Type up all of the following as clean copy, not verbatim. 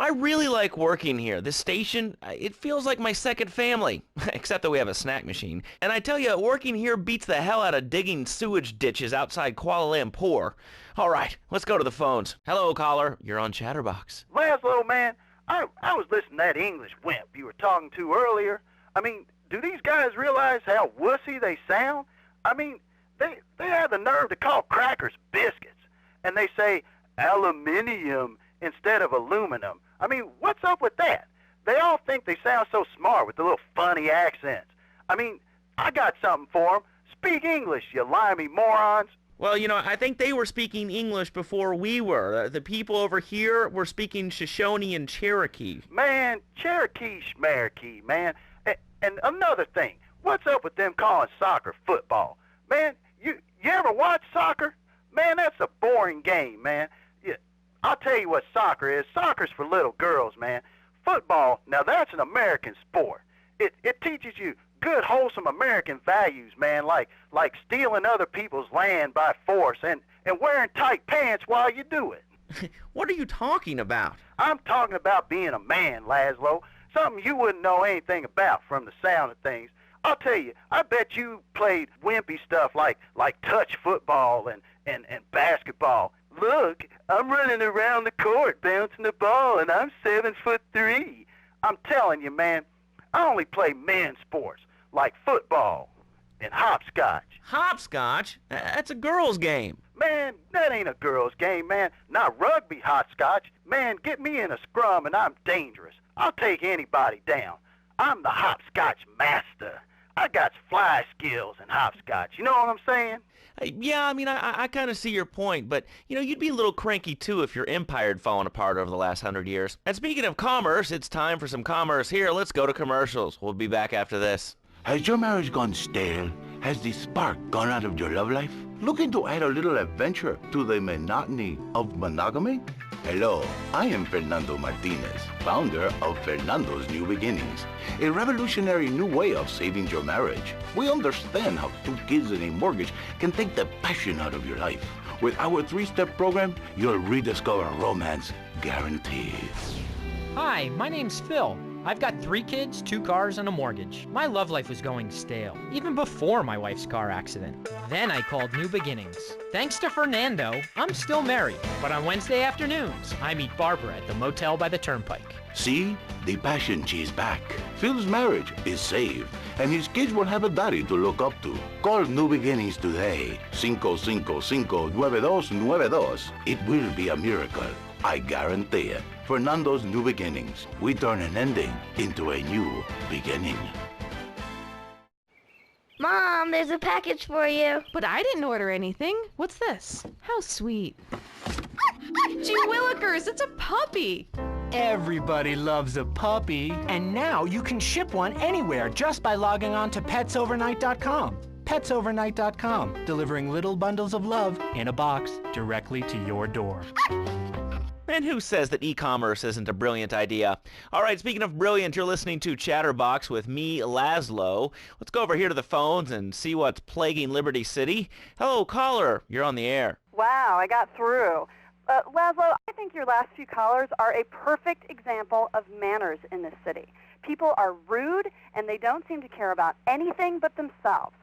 I really like working here. This station, it feels like my second family, except that we have a snack machine. And I tell you, working here beats the hell out of digging sewage ditches outside Kuala Lumpur. All right, let's go to the phones. Hello, caller. You're on Chatterbox. Laszlo, man, I was listening to that English wimp you were talking to earlier. I mean, do these guys realize how wussy they sound? I mean, they have the nerve to call crackers biscuits, and they say aluminium instead of aluminum. I mean, what's up with that? They all think they sound so smart with the little funny accents. I mean, I got something for them. Speak English, you limey morons. Well, you know, I think they were speaking English before we were. The people over here were speaking Shoshone and Cherokee. Man, Cherokee schmarokee, man. And another thing, what's up with them calling soccer football? Man, you ever watch soccer? Man, that's a boring game, man. I'll tell you what soccer is. Soccer's for little girls, man. Football, now that's an American sport. It teaches you good, wholesome American values, man, like stealing other people's land by force and wearing tight pants while you do it. What are you talking about? I'm talking about being a man, Laszlo. Something you wouldn't know anything about from the sound of things. I'll tell you, I bet you played wimpy stuff like touch football and basketball. Look, I'm running around the court bouncing the ball, and I'm 7'3". I'm telling you, man, I only play men's sports like football and hopscotch. Hopscotch? That's a girl's game. Man, that ain't a girl's game, man. Not rugby hopscotch. Man, get me in a scrum and I'm dangerous. I'll take anybody down. I'm the hopscotch master. I got fly skills in hopscotch. You know what I'm saying? Yeah, I mean, I kind of see your point, but, you know, you'd be a little cranky, too, if your empire had fallen apart over the last 100 years. And speaking of commerce, it's time for some commerce here. Let's go to commercials. We'll be back after this. Has your marriage gone stale? Has the spark gone out of your love life? Looking to add a little adventure to the monotony of monogamy? Hello, I am Fernando Martinez, founder of Fernando's New Beginnings, a revolutionary new way of saving your marriage. We understand how 2 kids and a mortgage can take the passion out of your life. With our 3-step program, you'll rediscover romance guaranteed. Hi, my name's Phil. I've got 3 kids, 2 cars, and a mortgage. My love life was going stale, even before my wife's car accident. Then I called New Beginnings. Thanks to Fernando, I'm still married. But on Wednesday afternoons, I meet Barbara at the motel by the turnpike. See? The passion she's back. Phil's marriage is saved, and his kids will have a daddy to look up to. Call New Beginnings today. 555-9292. It will be a miracle. I guarantee it. Fernando's New Beginnings. We turn an ending into a new beginning. Mom, there's a package for you. But I didn't order anything. What's this? How sweet. Gee willikers, it's a puppy. Everybody loves a puppy. And now you can ship one anywhere just by logging on to petsovernight.com. Petsovernight.com, delivering little bundles of love in a box directly to your door. And who says that e-commerce isn't a brilliant idea? All right, speaking of brilliant, you're listening to Chatterbox with me, Laszlo. Let's go over here to the phones and see what's plaguing Liberty City. Hello, caller. You're on the air. Wow, I got through. Laszlo, I think your last few callers are a perfect example of manners in this city. People are rude, and they don't seem to care about anything but themselves.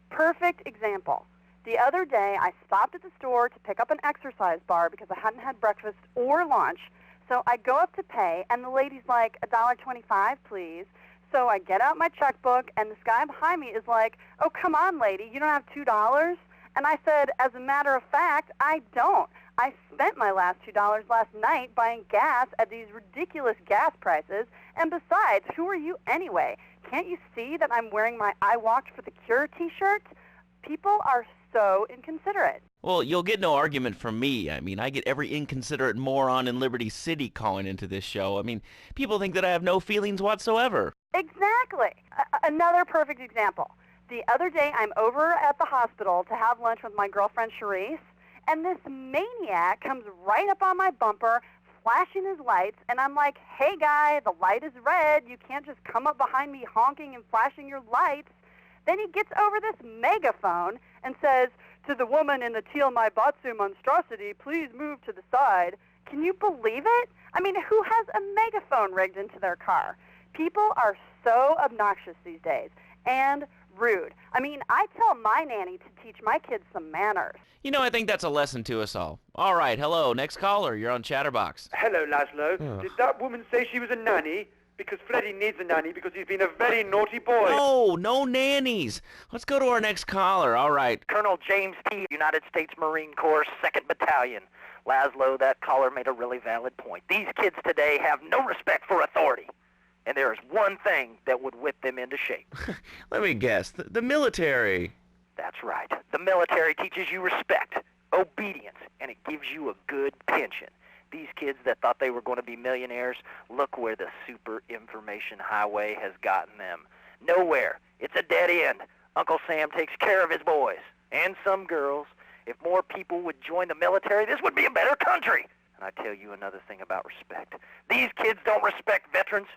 Perfect example. The other day, I stopped at the store to pick up an exercise bar because I hadn't had breakfast or lunch. So I go up to pay, and the lady's like, $1.25, please. So I get out my checkbook, and this guy behind me is like, oh, come on, lady, you don't have $2? And I said, as a matter of fact, I don't. I spent my last $2 last night buying gas at these ridiculous gas prices. And besides, who are you anyway? Can't you see that I'm wearing my I Walked for the Cure t-shirt? People are so inconsiderate. Well, you'll get no argument from me. I mean, I get every inconsiderate moron in Liberty City calling into this show. I mean, people think that I have no feelings whatsoever. Exactly. Another perfect example. The other day, I'm over at the hospital to have lunch with my girlfriend, Charisse, and this maniac comes right up on my bumper, flashing his lights, and I'm like, hey, guy, the light is red. You can't just come up behind me honking and flashing your lights. Then he gets over this megaphone and says, to the woman in the teal my batsu monstrosity, please move to the side. Can you believe it? I mean, who has a megaphone rigged into their car? People are so obnoxious these days and rude. I mean, I tell my nanny to teach my kids some manners. You know, I think that's a lesson to us all. All right, hello, next caller. You're on Chatterbox. Hello, Laszlo. Did that woman say she was a nanny? Because Freddie needs a nanny because he's been a very naughty boy. No nannies. Let's go to our next caller. All right. Colonel James T., United States Marine Corps, 2nd Battalion. Laszlo, that caller made a really valid point. These kids today have no respect for authority. And there is one thing that would whip them into shape. Let me guess. The military. That's right. The military teaches you respect, obedience, and it gives you a good pension. These kids that thought they were going to be millionaires, look where the super information highway has gotten them. Nowhere. It's a dead end. Uncle Sam takes care of his boys. And some girls. If more people would join the military, this would be a better country. And I tell you another thing about respect. These kids don't respect veterans.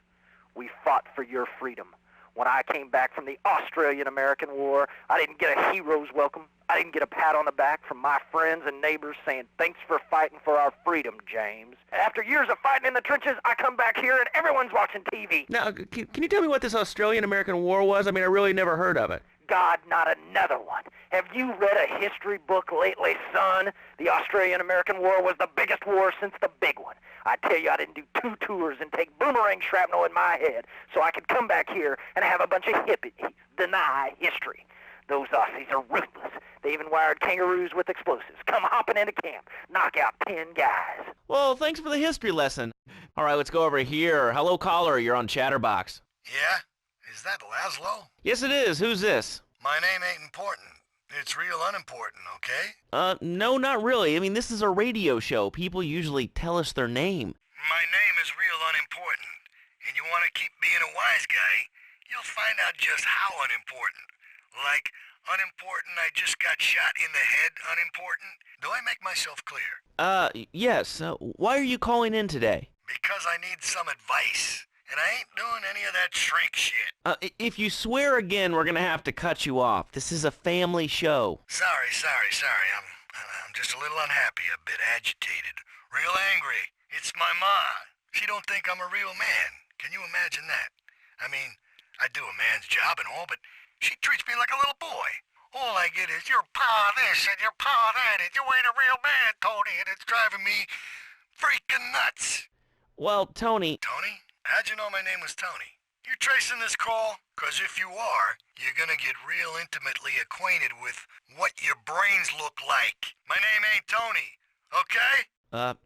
We fought for your freedom. When I came back from the Australian-American War, I didn't get a hero's welcome. I didn't get a pat on the back from my friends and neighbors saying, thanks for fighting for our freedom, James. After years of fighting in the trenches, I come back here and everyone's watching TV. Now, can you tell me what this Australian-American War was? I mean, I really never heard of it. God, not another one. Have you read a history book lately, son? The Australian-American War was the biggest war since the big one. I tell you, I didn't do 2 tours and take boomerang shrapnel in my head so I could come back here and have a bunch of hippies deny history. Those Aussies are ruthless. They even wired kangaroos with explosives. Come hopping into camp, knock out 10 guys. Well, thanks for the history lesson. All right, let's go over here. Hello, caller. You're on Chatterbox. Yeah? Is that Laszlo? Yes, it is. Who's this? My name ain't important. It's real unimportant, okay? No, not really. I mean, this is a radio show. People usually tell us their name. My name is real unimportant. And you want to keep being a wise guy, you'll find out just how unimportant. Like, unimportant, I just got shot in the head, unimportant. Do I make myself clear? Yes. Why are you calling in today? Because I need some advice. And I ain't doing any of that shrink shit. If you swear again, we're gonna have to cut you off. This is a family show. Sorry. I'm just a little unhappy, a bit agitated, real angry. It's my ma. She don't think I'm a real man. Can you imagine that? I mean, I do a man's job and all, but she treats me like a little boy. All I get is, your pa this and your pa that, and you ain't a real man, Tony, and it's driving me freaking nuts. Well, Tony... Tony? How'd you know my name was Tony? You tracing this call? 'Cause if you are, you're gonna get real intimately acquainted with what your brains look like. My name ain't Tony, okay?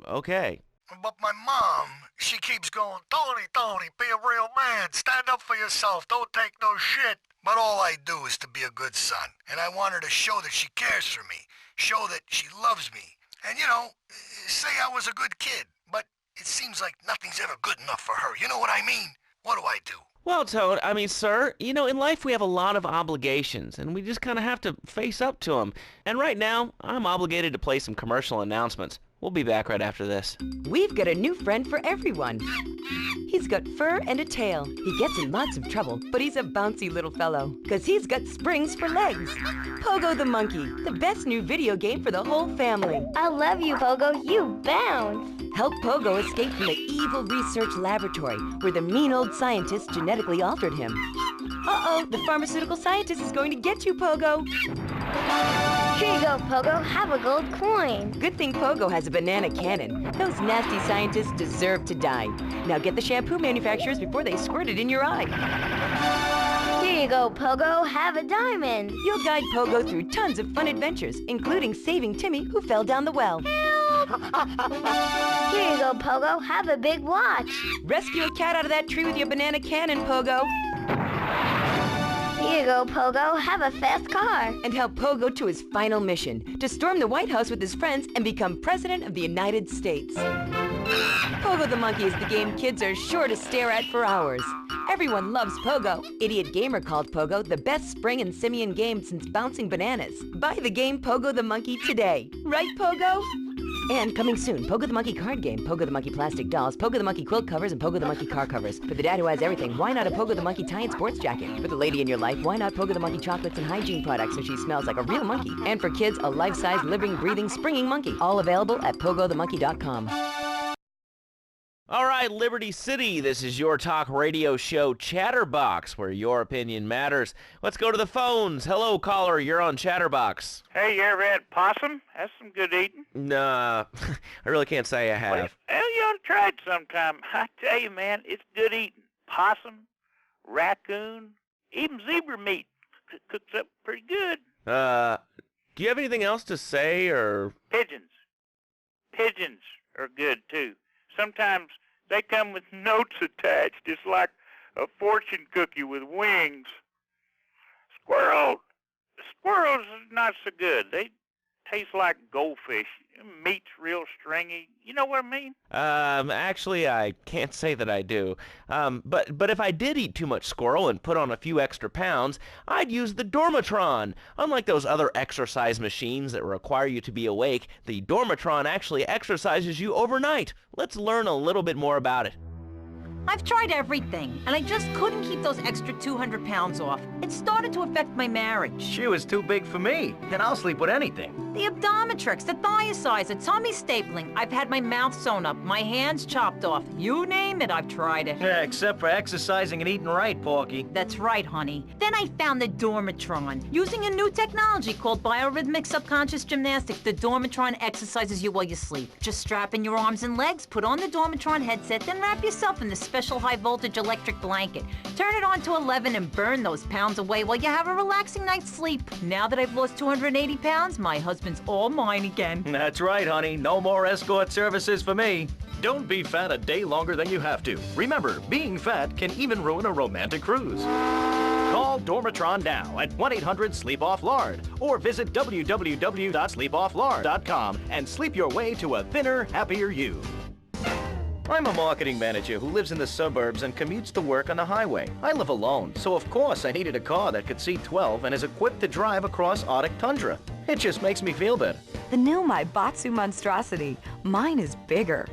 Okay. But my mom, she keeps going, Tony, be a real man. Stand up for yourself. Don't take no shit. But all I do is to be a good son. And I want her to show that she cares for me. Show that she loves me. And, you know, say I was a good kid. But it seems like nothing's ever good enough for her. You know what I mean? What do I do? Well, Toad, I mean, sir, you know, in life we have a lot of obligations, and we just kind of have to face up to them. And right now, I'm obligated to play some commercial announcements. We'll be back right after this. We've got a new friend for everyone. He's got fur and a tail. He gets in lots of trouble, but he's a bouncy little fellow, 'cause he's got springs for legs. Pogo the Monkey, the best new video game for the whole family. I love you, Pogo. You bounce. Help Pogo escape from the evil research laboratory where the mean old scientist genetically altered him. Uh-oh, the pharmaceutical scientist is going to get you, Pogo. Here you go, Pogo. Have a gold coin. Good thing Pogo has a banana cannon. Those nasty scientists deserve to die. Now get the shampoo manufacturers before they squirt it in your eye. Here you go, Pogo. Have a diamond. You'll guide Pogo through tons of fun adventures, including saving Timmy, who fell down the well. Help! Here you go, Pogo. Have a big watch. Rescue a cat out of that tree with your banana cannon, Pogo. Here you go, Pogo. Have a fast car. And help Pogo to his final mission, to storm the White House with his friends and become President of the United States. Pogo the Monkey is the game kids are sure to stare at for hours. Everyone loves Pogo. Idiot Gamer called Pogo the best spring and simian game since bouncing bananas. Buy the game Pogo the Monkey today. Right, Pogo? And coming soon, Pogo the Monkey card game, Pogo the Monkey plastic dolls, Pogo the Monkey quilt covers, and Pogo the Monkey car covers. For the dad who has everything, why not a Pogo the Monkey tie and sports jacket? For the lady in your life, why not Pogo the Monkey chocolates and hygiene products so she smells like a real monkey? And for kids, a life-size, living, breathing, springing monkey. All available at pogothemonkey.com. All right, Liberty City, this is your talk radio show Chatterbox, where your opinion matters. Let's go to the phones. Hello, caller, you're on Chatterbox. Hey, you ever had possum? That's some good eating. Nah, I really can't say I have. Well, you ought to try it sometime. I tell you, man, it's good eating. Possum, raccoon, even zebra meat cooks up pretty good. Do you have anything else to say, or? Pigeons. Pigeons are good, too. Sometimes they come with notes attached, just like a fortune cookie with wings. Squirrels are not so good. They taste like goldfish. Meat's real stringy. You know what I mean? Actually, I can't say that I do. But if I did eat too much squirrel and put on a few extra pounds, I'd use the Dormatron. Unlike those other exercise machines that require you to be awake, the Dormatron actually exercises you overnight. Let's learn a little bit more about it. I've tried everything, and I just couldn't keep those extra 200 pounds off. It started to affect my marriage. She was too big for me. Then I'll sleep with anything. The Abdometrix, the Thiazides, the tummy stapling. I've had my mouth sewn up, my hands chopped off. You name it, I've tried it. Yeah, except for exercising and eating right, Porky. That's right, honey. Then I found the Dormatron. Using a new technology called biorhythmic subconscious gymnastics, the Dormatron exercises you while you sleep. Just strap in your arms and legs, put on the Dormatron headset, then wrap yourself in the special high-voltage electric blanket. Turn it on to 11 and burn those pounds away while you have a relaxing night's sleep. Now that I've lost 280 pounds, my husband's all mine again. That's right, honey. No more escort services for me. Don't be fat a day longer than you have to. Remember, being fat can even ruin a romantic cruise. Call Dormatron now at 1-800-SLEEP-OFF-LARD or visit www.sleepofflard.com and sleep your way to a thinner, happier you. I'm a marketing manager who lives in the suburbs and commutes to work on the highway. I live alone, so of course I needed a car that could seat 12 and is equipped to drive across Arctic tundra. It just makes me feel better. The new Maibatsu monstrosity. Mine is bigger.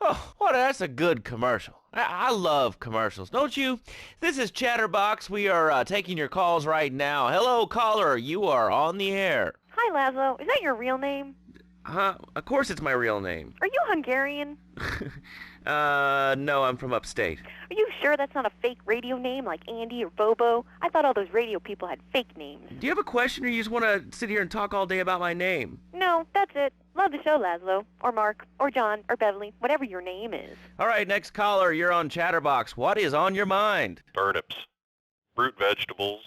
Oh, well, that's a good commercial. I love commercials, don't you? This is Chatterbox. We are taking your calls right now. Hello, caller. You are on the air. Hi, Laszlo. Is that your real name? Of course it's my real name. Are you Hungarian? No, I'm from upstate. Are you sure that's not a fake radio name like Andy or Bobo? I thought all those radio people had fake names. Do you have a question, or you just want to sit here and talk all day about my name? No, that's it. Love the show, Laszlo. Or Mark. Or John. Or Beverly. Whatever your name is. All right, next caller. You're on Chatterbox. What is on your mind? Turnips. Root vegetables.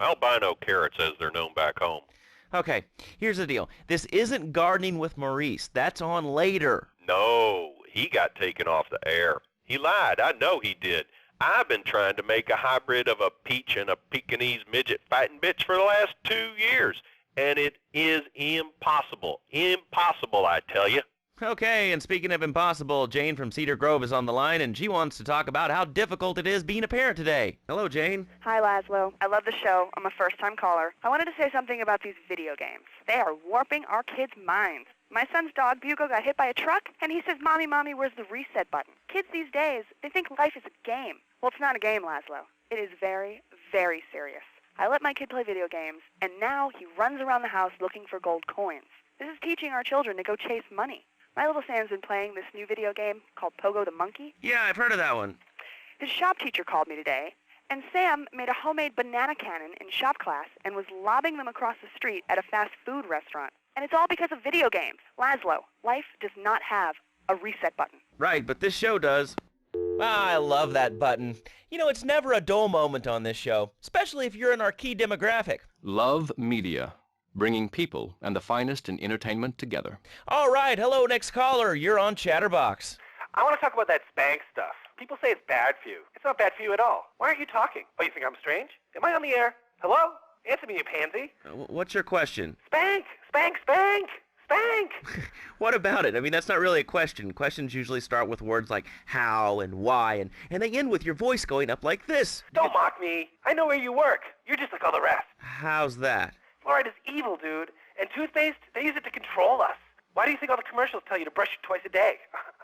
Albino carrots as they're known back home. Okay, here's the deal. This isn't Gardening with Maurice. That's on later. No, he got taken off the air. He lied. I know he did. I've been trying to make a hybrid of a peach and a Pekingese midget fighting bitch for the last 2 years, and it is impossible. Impossible, I tell you. Okay, and speaking of impossible, Jane from Cedar Grove is on the line, and she wants to talk about how difficult it is being a parent today. Hello, Jane. Hi, Laszlo. I love the show. I'm a first-time caller. I wanted to say something about these video games. They are warping our kids' minds. My son's dog, Bugo, got hit by a truck, and he says, Mommy, Mommy, where's the reset button? Kids these days, they think life is a game. Well, it's not a game, Laszlo. It is very, very serious. I let my kid play video games, and now he runs around the house looking for gold coins. This is teaching our children to go chase money. My little Sam's been playing this new video game called Pogo the Monkey. Yeah, I've heard of that one. His shop teacher called me today, and Sam made a homemade banana cannon in shop class and was lobbing them across the street at a fast food restaurant. And it's all because of video games. Laszlo, life does not have a reset button. Right, but this show does. I love that button. It's never a dull moment on this show, especially if you're in our key demographic. Love Media. Bringing people and the finest in entertainment together. All right, hello, next caller. You're on Chatterbox. I want to talk about that spank stuff. People say it's bad for you. It's not bad for you at all. Why aren't you talking? Oh, you think I'm strange? Am I on the air? Hello? Answer me, you pansy. What's your question? Spank! Spank! Spank! Spank! What about it? I mean, that's not really a question. Questions usually start with words like how and why, and they end with your voice going up like this. Don't mock me. I know where you work. You're just like all the rest. How's that? Fluoride is evil, dude. And toothpaste, they use it to control us. Why do you think all the commercials tell you to brush it twice a day?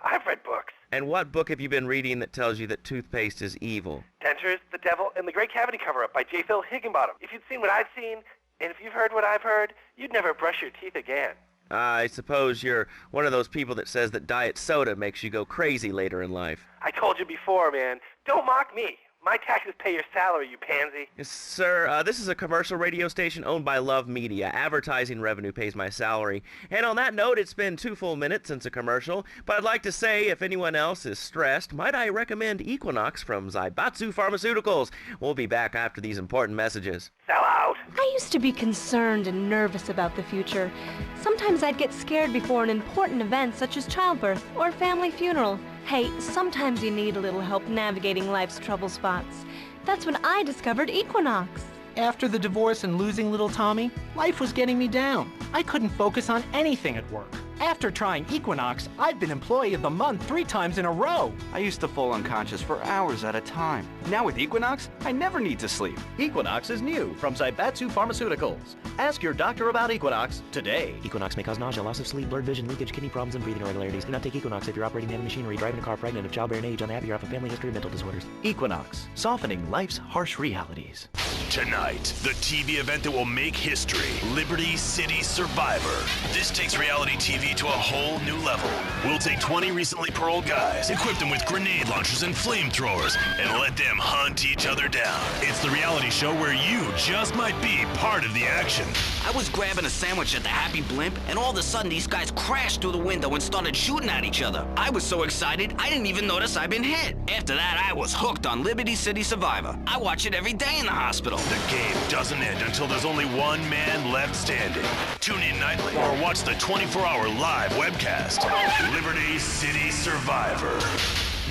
I've read books. And what book have you been reading that tells you that toothpaste is evil? Dentures, the Devil, and the Great Cavity Cover-Up by J. Phil Higginbottom. If you'd seen what I've seen, and if you've heard what I've heard, you'd never brush your teeth again. I suppose you're one of those people that says that diet soda makes you go crazy later in life. I told you before, man. Don't mock me. My taxes pay your salary, you pansy. Yes, sir, this is a commercial radio station owned by Love Media. Advertising revenue pays my salary. And on that note, it's been 2 full minutes since a commercial, but I'd like to say if anyone else is stressed, might I recommend Equinox from Zaibatsu Pharmaceuticals. We'll be back after these important messages. Sell out! I used to be concerned and nervous about the future. Sometimes I'd get scared before an important event such as childbirth or a family funeral. Hey, sometimes you need a little help navigating life's trouble spots. That's when I discovered Equinox. After the divorce and losing little Tommy, life was getting me down. I couldn't focus on anything at work. After trying Equinox, I've been Employee of the Month 3 times in a row. I used to fall unconscious for hours at a time. Now with Equinox, I never need to sleep. Equinox is new from Zaibatsu Pharmaceuticals. Ask your doctor about Equinox today. Equinox may cause nausea, loss of sleep, blurred vision, leakage, kidney problems, and breathing irregularities. Do not take Equinox if you're operating heavy machinery, driving a car, pregnant, of childbearing age, unhappy, or have a family history of mental disorders. Equinox, softening life's harsh realities. Tonight, the TV event that will make history, Liberty City Survivor. This takes reality TV to a whole new level. We'll take 20 recently paroled guys, equip them with grenade launchers and flamethrowers, and let them hunt each other down. It's the reality show where you just might be part of the action. I was grabbing a sandwich at the Happy Blimp, and all of a sudden these guys crashed through the window and started shooting at each other. I was so excited, I didn't even notice I'd been hit. After that, I was hooked on Liberty City Survivor. I watch it every day in the hospital. The game doesn't end until there's only one man left standing. Tune in nightly or watch the 24-hour live webcast. Liberty City Survivor.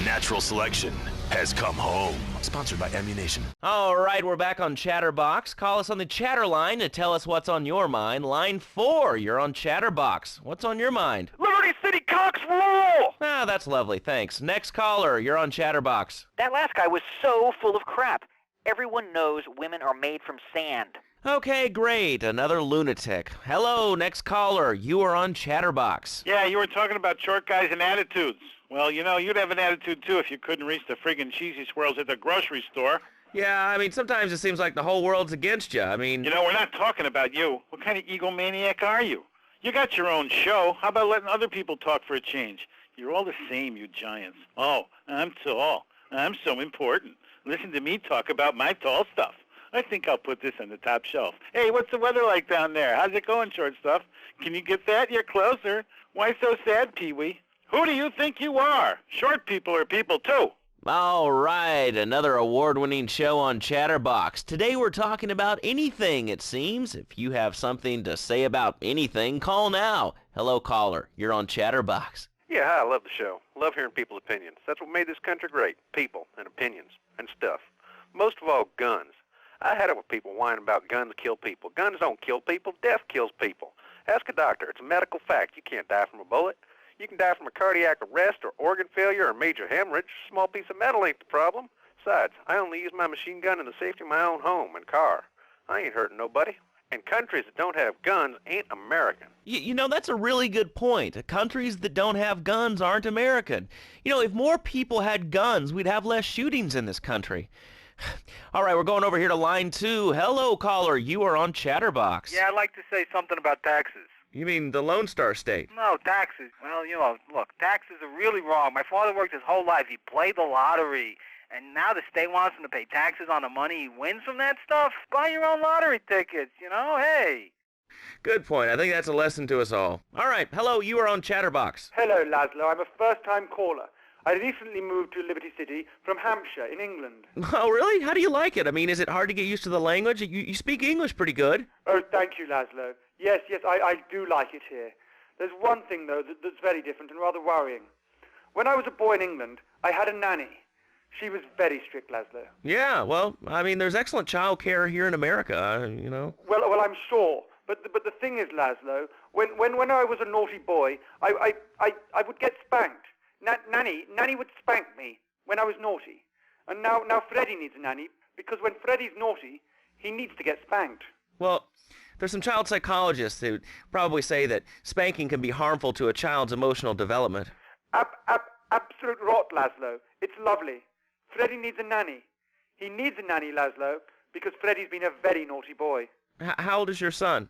Natural selection has come home. Sponsored by Ammunition. All right, we're back on Chatterbox. Call us on the chatter line to tell us what's on your mind. Line 4, you're on Chatterbox. What's on your mind? Liberty City Cocks rule! Ah, that's lovely, thanks. Next caller, you're on Chatterbox. That last guy was so full of crap. Everyone knows women are made from sand. Okay, great. Another lunatic. Hello, next caller. You are on Chatterbox. Yeah, you were talking about short guys and attitudes. Well, you know, you'd have an attitude, too, if you couldn't reach the friggin' cheesy swirls at the grocery store. Yeah, I mean, sometimes it seems like the whole world's against you. I mean... You know, we're not talking about you. What kind of egomaniac are you? You got your own show. How about letting other people talk for a change? You're all the same, you giants. Oh, I'm tall. I'm so important. Listen to me talk about my tall stuff. I think I'll put this on the top shelf. Hey, what's the weather like down there? How's it going, short stuff? Can you get that? You're closer. Why so sad, Pee-wee? Who do you think you are? Short people are people, too. All right, another award-winning show on Chatterbox. Today we're talking about anything, it seems. If you have something to say about anything, call now. Hello, caller. You're on Chatterbox. Yeah, hi, I love the show. Love hearing people's opinions. That's what made this country great. People and opinions and stuff. Most of all, guns. I had it with people whining about guns kill people. Guns don't kill people. Death kills people. Ask a doctor. It's a medical fact. You can't die from a bullet. You can die from a cardiac arrest or organ failure or major hemorrhage. A small piece of metal ain't the problem. Besides, I only use my machine gun in the safety of my own home and car. I ain't hurting nobody. And countries that don't have guns ain't American. You know, that's a really good point. Countries that don't have guns aren't American. You know, if more people had guns, we'd have less shootings in this country. All right, we're going over here to line 2. Hello, caller. You are on Chatterbox. Yeah, I'd like to say something about taxes. You mean the Lone Star State? No, taxes. Well, you know, look, taxes are really wrong. My father worked his whole life. He played the lottery. And now the state wants him to pay taxes on the money he wins from that stuff? Buy your own lottery tickets, you know? Hey. Good point. I think that's a lesson to us all. All right. Hello, you are on Chatterbox. Hello, Laszlo. I'm a first-time caller. I recently moved to Liberty City from Hampshire in England. Oh, really? How do you like it? I mean, is it hard to get used to the language? You speak English pretty good. Oh, thank you, Laszlo. Yes, I do like it here. There's one thing, though, that's very different and rather worrying. When I was a boy in England, I had a nanny. She was very strict, Laszlo. Yeah, well, I mean, there's excellent child care here in America, you know. Well, I'm sure. But the thing is, Laszlo, when I was a naughty boy, I would get spanked. Nanny would spank me when I was naughty. And now Freddie needs a nanny, because when Freddie's naughty, he needs to get spanked. Well, there's some child psychologists who probably say that spanking can be harmful to a child's emotional development. Absolute rot, Laszlo. It's lovely. Freddie needs a nanny. He needs a nanny, Laszlo, because Freddie's been a very naughty boy. How old is your son?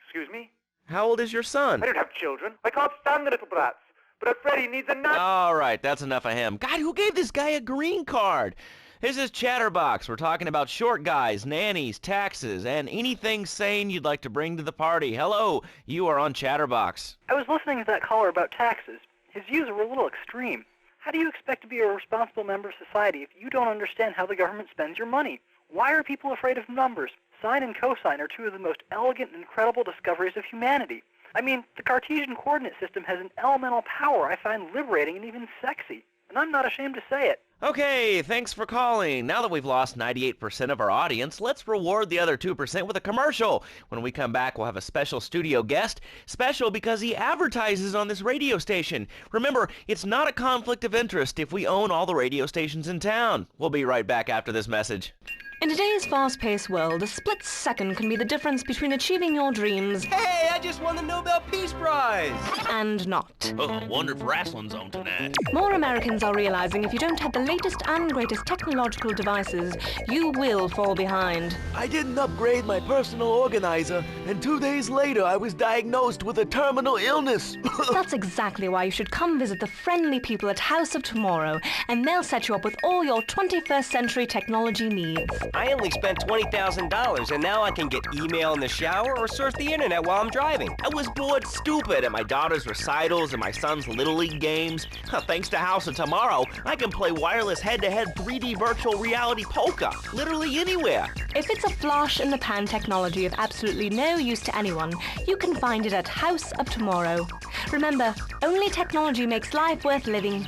Excuse me? How old is your son? I don't have children. I can't stand the little brats. But Freddie needs a nut. All right, that's enough of him. God, who gave this guy a green card? This is Chatterbox. We're talking about short guys, nannies, taxes, and anything sane you'd like to bring to the party. Hello, you are on Chatterbox. I was listening to that caller about taxes. His views were a little extreme. How do you expect to be a responsible member of society if you don't understand how the government spends your money? Why are people afraid of numbers? Sine and cosine are two of the most elegant and incredible discoveries of humanity. I mean, the Cartesian coordinate system has an elemental power I find liberating and even sexy. And I'm not ashamed to say it. Okay, thanks for calling. Now that we've lost 98% of our audience, let's reward the other 2% with a commercial. When we come back, we'll have a special studio guest. Special because he advertises on this radio station. Remember, it's not a conflict of interest if we own all the radio stations in town. We'll be right back after this message. In today's fast-paced world, a split second can be the difference between achieving your dreams... Hey, I just won the Nobel Peace Prize! ...and not. Oh, I wonder if wrestling's on tonight. More Americans are realizing if you don't have the latest and greatest technological devices, you will fall behind. I didn't upgrade my personal organizer, and 2 days later I was diagnosed with a terminal illness. That's exactly why you should come visit the friendly people at House of Tomorrow, and they'll set you up with all your 21st century technology needs. I only spent $20,000, and now I can get email in the shower or surf the internet while I'm driving. I was bored stupid at my daughter's recitals and my son's Little League games. Thanks to House of Tomorrow, I can play wireless head-to-head 3D virtual reality poker, literally anywhere. If it's a flash-in-the-pan technology of absolutely no use to anyone, you can find it at House of Tomorrow. Remember, only technology makes life worth living.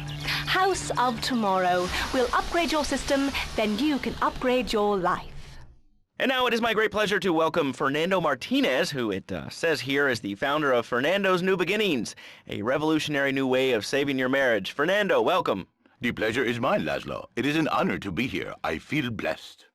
House of Tomorrow. We'll upgrade your system, then you can upgrade your life. And now it is my great pleasure to welcome Fernando Martinez, who it says here is the founder of Fernando's New Beginnings, a revolutionary new way of saving your marriage. Fernando, welcome. The pleasure is mine, Laszlo. It is an honor to be here. I feel blessed.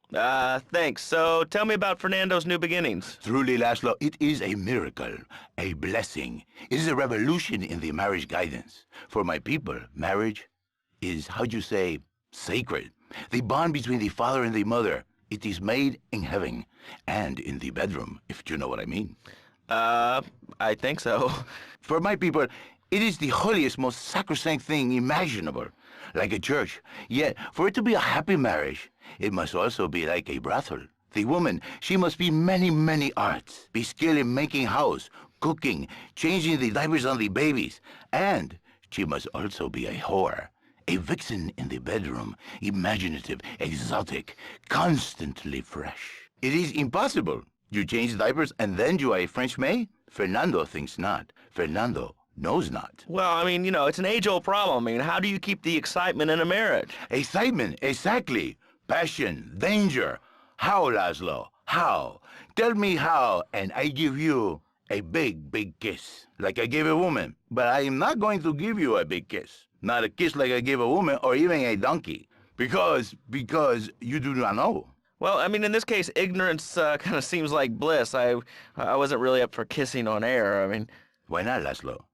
Thanks. So tell me about Fernando's New Beginnings. Truly, Laszlo, it is a miracle, a blessing. It is a revolution in the marriage guidance. For my people, marriage is, how'd you say, sacred. The bond between the father and the mother. It is made in heaven and in the bedroom, if you know what I mean. I think so. For my people, it is the holiest, most sacrosanct thing imaginable, like a church. Yet, for it to be a happy marriage, it must also be like a brothel. The woman, she must be many, many arts, be skilled in making house, cooking, changing the diapers on the babies, and she must also be a whore. A vixen in the bedroom, imaginative, exotic, constantly fresh. It is impossible. You change diapers and then you are a French maid? Fernando thinks not. Fernando knows not. Well, I mean, you know, it's an age-old problem. I mean, how do you keep the excitement in a marriage? Excitement, exactly. Passion, danger. How, Laszlo? How? Tell me how, and I give you a big, big kiss, like I gave a woman. But I am not going to give you a big kiss. Not a kiss like I gave a woman or even a donkey. Because you do not know. Well, I mean, in this case, ignorance kind of seems like bliss. I wasn't really up for kissing on air. I mean... Why not, Laszlo?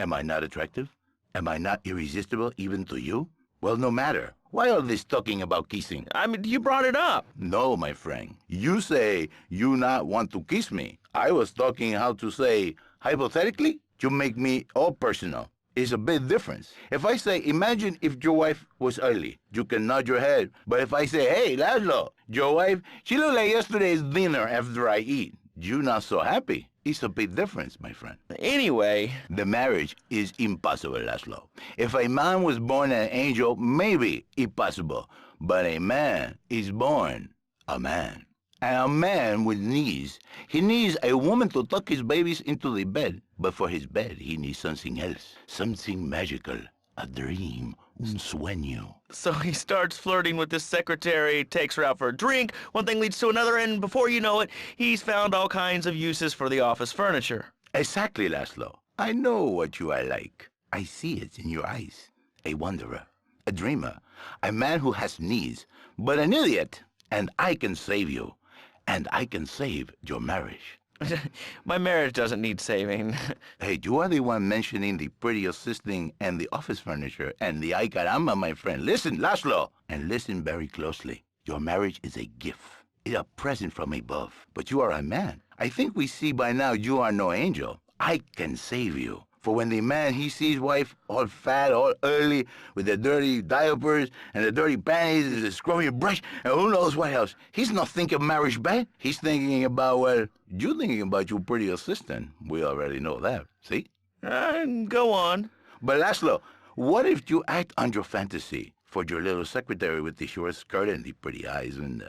Am I not attractive? Am I not irresistible even to you? Well, no matter. Why all this talking about kissing? I mean, you brought it up. No, my friend. You say you not want to kiss me. I was talking how to say, hypothetically, you make me all personal. It's a big difference. If I say, imagine if your wife was early, you can nod your head. But if I say, hey, Laszlo, your wife, she looked like yesterday's dinner after I eat. You not so happy. It's a big difference, my friend. Anyway. The marriage is impossible, Laszlo. If a man was born an angel, maybe impossible. But a man is born a man. And a man with needs. He needs a woman to tuck his babies into the bed. But for his bed, he needs something else. Something magical. A dream. Un sueño. So he starts flirting with this secretary, takes her out for a drink, one thing leads to another, and before you know it, he's found all kinds of uses for the office furniture. Exactly, Laszlo. I know what you are like. I see it in your eyes. A wanderer. A dreamer. A man who has needs. But an idiot. And I can save you. And I can save your marriage. My marriage doesn't need saving. Hey, you are the one mentioning the pretty assisting and the office furniture and the ay caramba, my friend. Listen, Laszlo, and listen very closely. Your marriage is a gift. It's a present from above. But you are a man. I think we see by now you are no angel. I can save you. For when the man, he sees wife all fat, all early, with the dirty diapers and the dirty panties and the scrubby brush, and who knows what else, he's not thinking marriage bad. He's thinking about, well, you thinking about your pretty assistant. We already know that, see? Go on. But Laszlo, what if you act on your fantasy for your little secretary with the short skirt and the pretty eyes and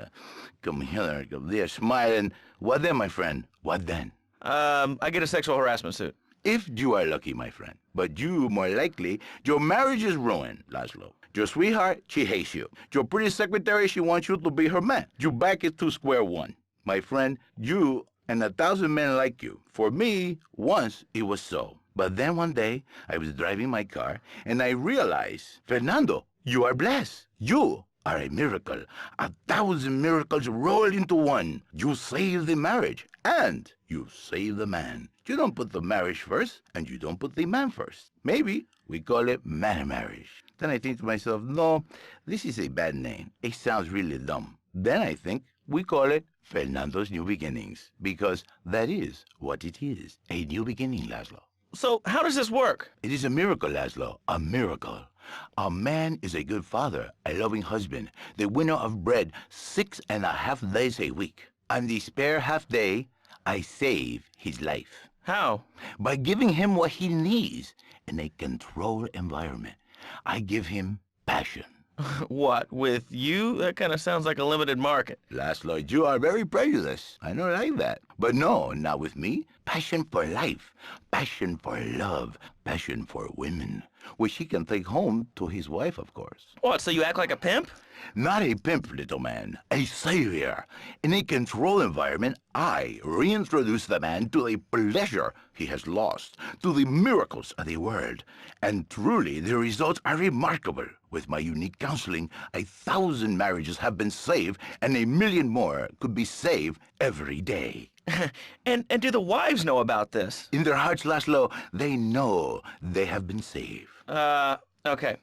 come here, come there, smiling? What then, my friend? What then? I get a sexual harassment suit. If you are lucky, my friend. But you, more likely, your marriage is ruined, Laszlo. Your sweetheart, she hates you. Your pretty secretary, she wants you to be her man. You back it to square one. My friend, you and 1,000 men like you. For me, once it was so. But then one day, I was driving my car, and I realized, Fernando, you are blessed. You are a miracle. 1,000 miracles rolled into one. You save the marriage, and you save the man. You don't put the marriage first, and you don't put the man first. Maybe we call it man marriage. Then I think to myself, no, this is a bad name. It sounds really dumb. Then I think we call it Fernando's New Beginnings, because that is what it is, a new beginning, Laszlo. So how does this work? It is a miracle, Laszlo, a miracle. A man is a good father, a loving husband, the winner of bread 6.5 days a week. On the spare half day, I save his life. How? By giving him what he needs in a controlled environment. I give him passion. What, with you? That kind of sounds like a limited market. Laszlo, you are very prejudiced. I don't like that. But no, not with me. Passion for life, passion for love, passion for women, which he can take home to his wife, of course. What, so you act like a pimp? Not a pimp, little man. A savior. In a controlled environment, I reintroduce the man to the pleasure he has lost, to the miracles of the world. And truly, the results are remarkable. With my unique counseling, 1,000 marriages have been saved, and 1,000,000 more could be saved every day. And do the wives know about this? In their hearts, Laszlo, they know they have been saved. Okay.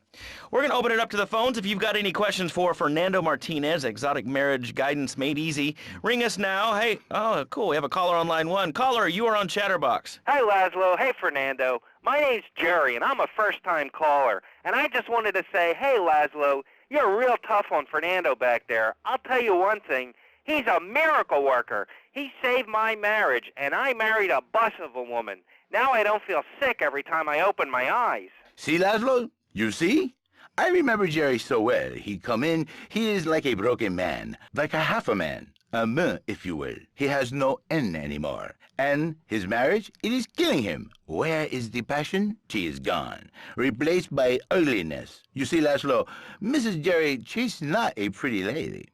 We're going to open it up to the phones. If you've got any questions for Fernando Martinez, Exotic Marriage Guidance Made Easy, ring us now. Hey, oh, cool. We have a caller on line 1. Caller, you are on Chatterbox. Hi, Laszlo. Hey, Fernando. My name's Jerry, and I'm a first-time caller. And I just wanted to say, hey, Laszlo, you're real tough on Fernando back there. I'll tell you one thing. He's a miracle worker. He saved my marriage, and I married a bus of a woman. Now I don't feel sick every time I open my eyes. See, Laszlo? You see? I remember Jerry so well. He come in, he is like a broken man, like a half a man, a me, if you will. He has no N anymore. And his marriage, it is killing him. Where is the passion? She is gone, replaced by ugliness. You see, Laszlo, Mrs. Jerry, she's not a pretty lady.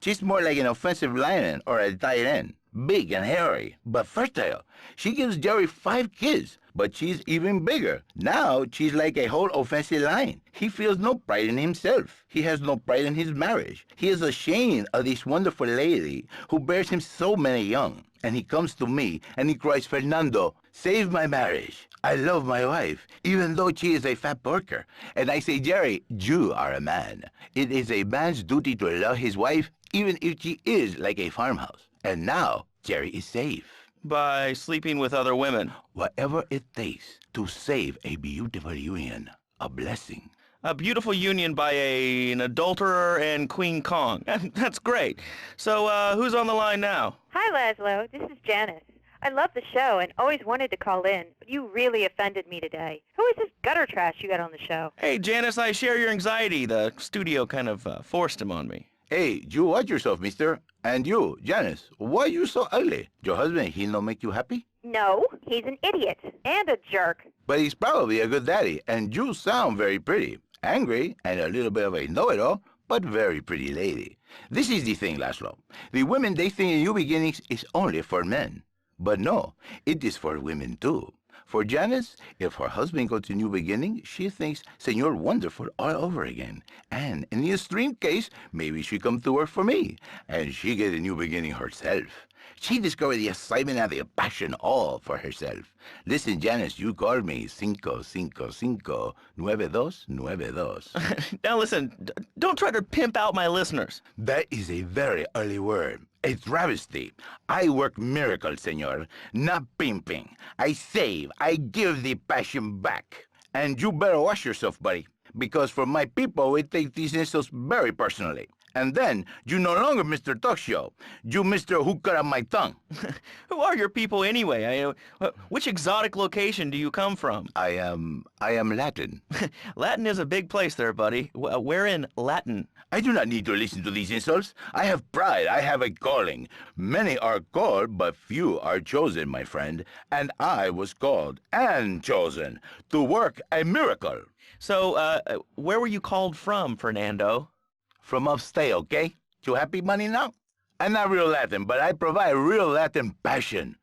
She's more like an offensive lion or a tight end. Big and hairy, but fertile. She gives Jerry 5 kids, but she's even bigger. Now she's like a whole offensive lion. He feels no pride in himself. He has no pride in his marriage. He is ashamed of this wonderful lady who bears him so many young. And he comes to me and he cries, Fernando, save my marriage. I love my wife, even though she is a fat porker. And I say, Jerry, you are a man. It is a man's duty to love his wife, even if she is like a farmhouse. And now, Jerry is safe. By sleeping with other women. Whatever it takes to save a beautiful union. A blessing. A beautiful union by an adulterer and Queen Kong. That's great. So, who's on the line now? Hi, Laszlo. This is Janice. I love the show and always wanted to call in, but you really offended me today. Who is this gutter trash you got on the show? Hey, Janice, I share your anxiety. The studio kind of forced him on me. Hey, you watch yourself, mister. And you, Janice, why are you so ugly? Your husband, he don't make you happy? No, he's an idiot and a jerk. But he's probably a good daddy, and you sound very pretty. Angry, and a little bit of a know-it-all, but very pretty lady. This is the thing, Laszlo. The women, they think New Beginnings is only for men. But no, it is for women too. For Janice, if her husband goes to New Beginning, she thinks Senor Wonderful all over again. And in the extreme case, maybe she come to work for me, and she get a New Beginning herself. She discovered the excitement and the passion all for herself. Listen, Janice, you called me 555-9292. Now listen, don't try to pimp out my listeners. That is a very early word. a travesty. I work miracles, senor, not pimping. I save, I give the passion back. And you better watch yourself, buddy, because for my people, we take these insults very personally. And then, you no longer Mr. Talk Show. You Mr. Who Cut Out My Tongue. Who are your people anyway? Which exotic location do you come from? I am Latin. Latin is a big place there, buddy. Where in Latin? I do not need to listen to these insults. I have pride. I have a calling. Many are called, but few are chosen, my friend. And I was called and chosen to work a miracle. So, where were you called from, Fernando? From upstate, okay? You happy, money, now? I'm not real Latin, but I provide real Latin passion.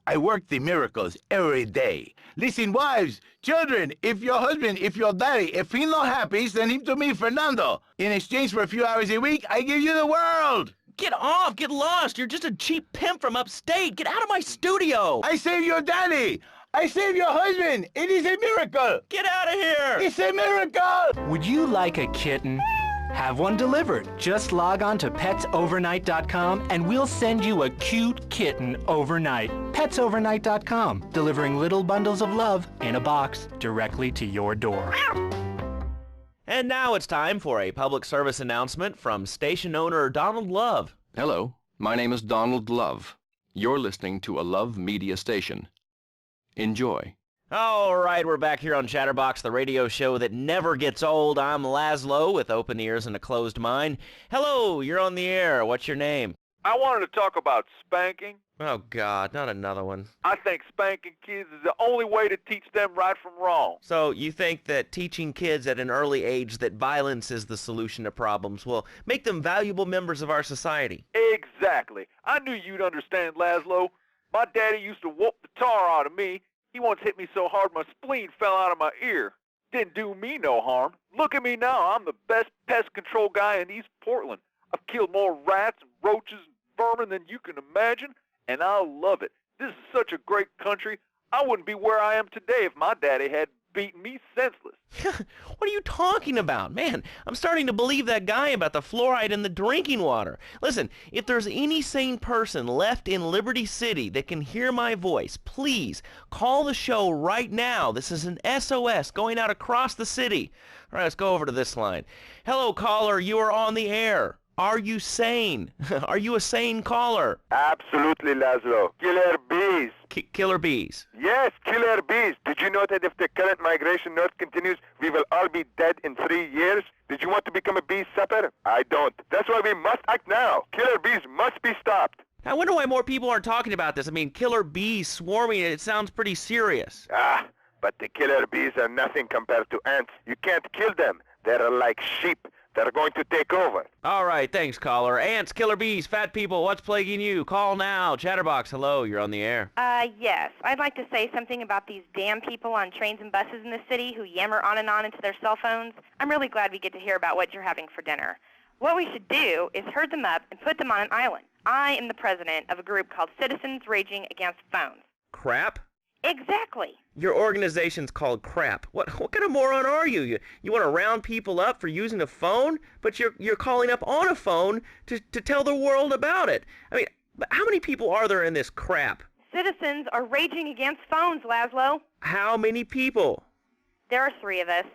I work the miracles every day. Listen, wives, children, if your husband, if your daddy, if he's not happy, send him to me, Fernando. In exchange for a few hours a week, I give you the world. Get off! Get lost! You're just a cheap pimp from upstate! Get out of my studio! I save your daddy! I save your husband! It is a miracle! Get out of here! It's a miracle! Would you like a kitten? Have one delivered. Just log on to petsovernight.com and we'll send you a cute kitten overnight. Petsovernight.com, delivering little bundles of love in a box directly to your door. And now it's time for a public service announcement from station owner Donald Love. Hello, my name is Donald Love. You're listening to a Love Media station. Enjoy. All right, we're back here on Chatterbox, the radio show that never gets old. I'm Laszlo with open ears and a closed mind. Hello, you're on the air. What's your name? I wanted to talk about spanking. Oh, God, not another one. I think spanking kids is the only way to teach them right from wrong. So you think that teaching kids at an early age that violence is the solution to problems will make them valuable members of our society? Exactly. I knew you'd understand, Laszlo. My daddy used to whoop the tar out of me. He once hit me so hard my spleen fell out of my ear. Didn't do me no harm. Look at me now. I'm the best pest control guy in East Portland. I've killed more rats and roaches and vermin than you can imagine, and I love it. This is such a great country. I wouldn't be where I am today if my daddy had beaten me senseless. What are you talking about? Man, I'm starting to believe that guy about the fluoride in the drinking water. Listen, if there's any sane person left in Liberty City that can hear my voice, please call the show right now. This is an SOS going out across the city. All right, let's go over to this line. Hello, caller. You are on the air. Are you sane? Are you a sane caller? Absolutely, Laszlo. Killer bees. Killer bees. Yes, killer bees. Did you know that if the current migration north continues, we will all be dead in 3 years? Did you want to become a bee supper? I don't. That's why we must act now. Killer bees must be stopped. I wonder why more people aren't talking about this. I mean, killer bees swarming, it sounds pretty serious. Ah, but the killer bees are nothing compared to ants. You can't kill them. They're like sheep. They're going to take over. All right, thanks, caller. Ants, killer bees, fat people, what's plaguing you? Call now. Chatterbox, hello, you're on the air. Yes. I'd like to say something about these damn people on trains and buses in the city who yammer on and on into their cell phones. I'm really glad we get to hear about what you're having for dinner. What we should do is herd them up and put them on an island. I am the president of a group called Citizens Raging Against Phones. Crap? Exactly. Your organization's called crap. What kind of moron are you? You want to round people up for using a phone, but you're calling up on a phone to tell the world about it. I mean, how many people are there in this crap? Citizens are raging against phones, Laszlo. How many people? There are 3 of us.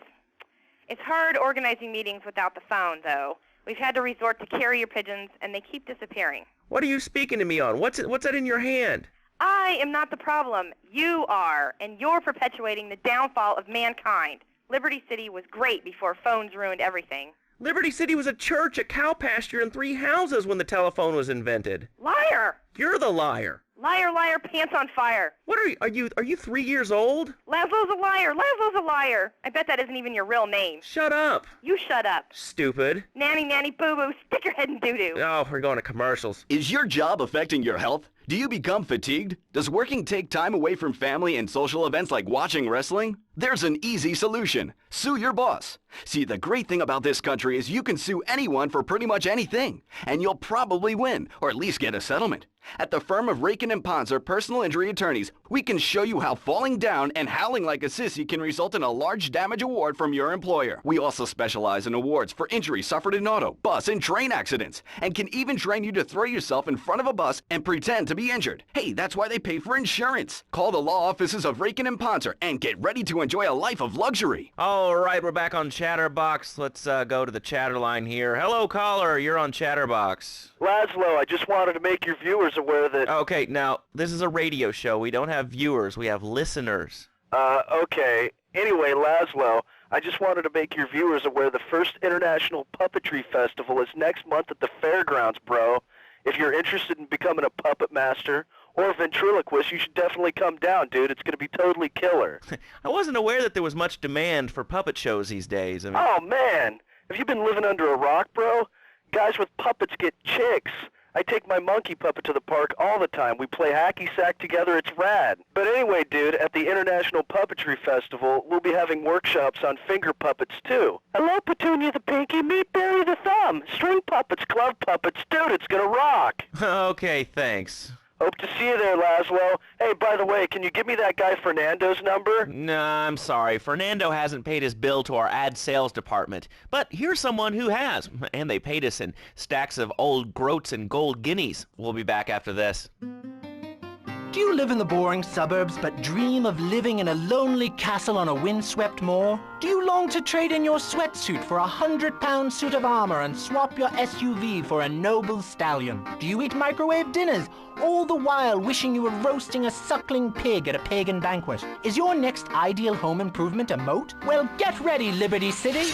It's hard organizing meetings without the phone, though. We've had to resort to carrier pigeons, and they keep disappearing. What are you speaking to me on? What's that in your hand? I am not the problem. You are, and you're perpetuating the downfall of mankind. Liberty City was great before phones ruined everything. Liberty City was a church, a cow pasture, and 3 houses when the telephone was invented. Liar! You're the liar. Liar, liar, pants on fire. What are you 3 years old? Laszlo's a liar. Laszlo's a liar. I bet that isn't even your real name. Shut up. You shut up. Stupid. Nanny, nanny, boo-boo, stick your head in doo-doo. Oh, we're going to commercials. Is your job affecting your health? Do you become fatigued? Does working take time away from family and social events like watching wrestling? There's an easy solution. Sue your boss. See, the great thing about this country is you can sue anyone for pretty much anything, and you'll probably win, or at least get a settlement. At the firm of Rakin and Ponzer Personal Injury Attorneys, we can show you how falling down and howling like a sissy can result in a large damage award from your employer. We also specialize in awards for injuries suffered in auto, bus, and train accidents, and can even train you to throw yourself in front of a bus and pretend to be injured. Hey, that's why they pay for insurance. Call the law offices of Rakin and Ponzer and get ready to enjoy a life of luxury. All right, we're back on Chatterbox. Let's go to the chatter line here. Hello, caller. You're on Chatterbox. Laszlo, I just wanted to make your viewers aware that... Okay, now, this is a radio show. We don't have viewers. We have listeners. Okay. Anyway, Laszlo, I just wanted to make your viewers aware the first International Puppetry Festival is next month at the fairgrounds, bro. If you're interested in becoming a puppet master or a ventriloquist, you should definitely come down, dude. It's going to be totally killer. I wasn't aware that there was much demand for puppet shows these days. I mean... Oh, man. Have you been living under a rock, bro? Guys with puppets get chicks. I take my monkey puppet to the park all the time. We play hacky sack together. It's rad. But anyway, dude, at the International Puppetry Festival, we'll be having workshops on finger puppets, too. Hello, Petunia the Pinky. Meet Barry the Thumb. String puppets, glove puppets. Dude, it's gonna rock. Okay, thanks. Hope to see you there, Laszlo. Hey, by the way, can you give me that guy Fernando's number? Nah, I'm sorry. Fernando hasn't paid his bill to our ad sales department. But here's someone who has, and they paid us in stacks of old groats and gold guineas. We'll be back after this. Do you live in the boring suburbs but dream of living in a lonely castle on a windswept moor? Do you long to trade in your sweatsuit for a 100-pound suit of armor and swap your SUV for a noble stallion? Do you eat microwave dinners, all the while wishing you were roasting a suckling pig at a pagan banquet? Is your next ideal home improvement a moat? Well, get ready, Liberty City!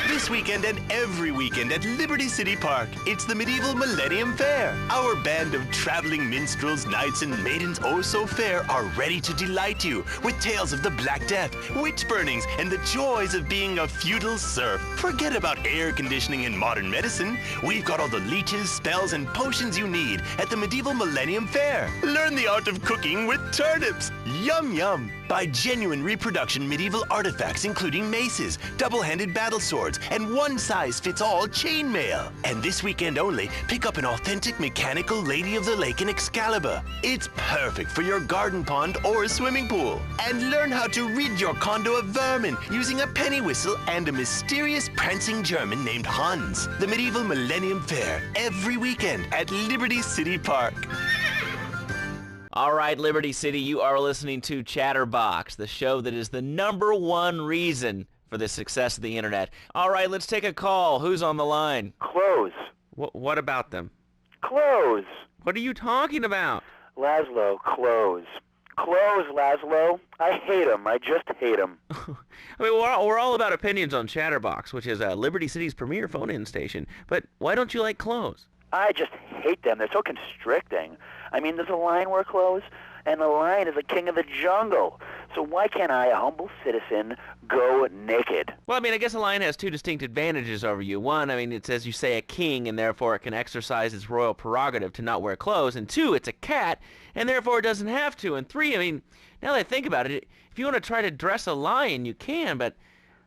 This weekend and every weekend at Liberty City Park, it's the Medieval Millennium Fair. Our band of traveling minstrels, knights, and maidens oh so fair are ready to delight you with tales of the Black Death, witch burnings, and the joys of being a feudal serf. Forget about air conditioning and modern medicine. We've got all the leeches, spells, and potions you need at the Medieval Millennium Fair. Learn the art of cooking with turnips. Yum yum. Buy genuine reproduction medieval artifacts including maces, double-handed battle swords, and one-size-fits-all chainmail. And this weekend only, pick up an authentic mechanical Lady of the Lake in Excalibur. It's perfect for your garden pond or swimming pool. And learn how to rid your condo of vermin using a penny whistle and a mysterious prancing German named Hans. The Medieval Millennium Fair, every weekend at Liberty City Park. All right, Liberty City, you are listening to Chatterbox, the show that is the #1 reason for the success of the internet. All right, let's take a call. Who's on the line? Clothes. What about them? Clothes. What are you talking about? Laszlo, clothes. Clothes, Laszlo. I hate them. I just hate them. I mean, we're all about opinions on Chatterbox, which is Liberty City's premier phone-in station. But why don't you like clothes? I just hate them. They're so constricting. I mean, does a lion wear clothes? And the lion is a king of the jungle. So why can't I, a humble citizen, go naked? Well, I mean, I guess a lion has two distinct advantages over you. One, I mean, it's, as you say, a king, and therefore it can exercise its royal prerogative to not wear clothes. And two, it's a cat, and therefore it doesn't have to. And three, I mean, now that I think about it, if you want to try to dress a lion, you can, but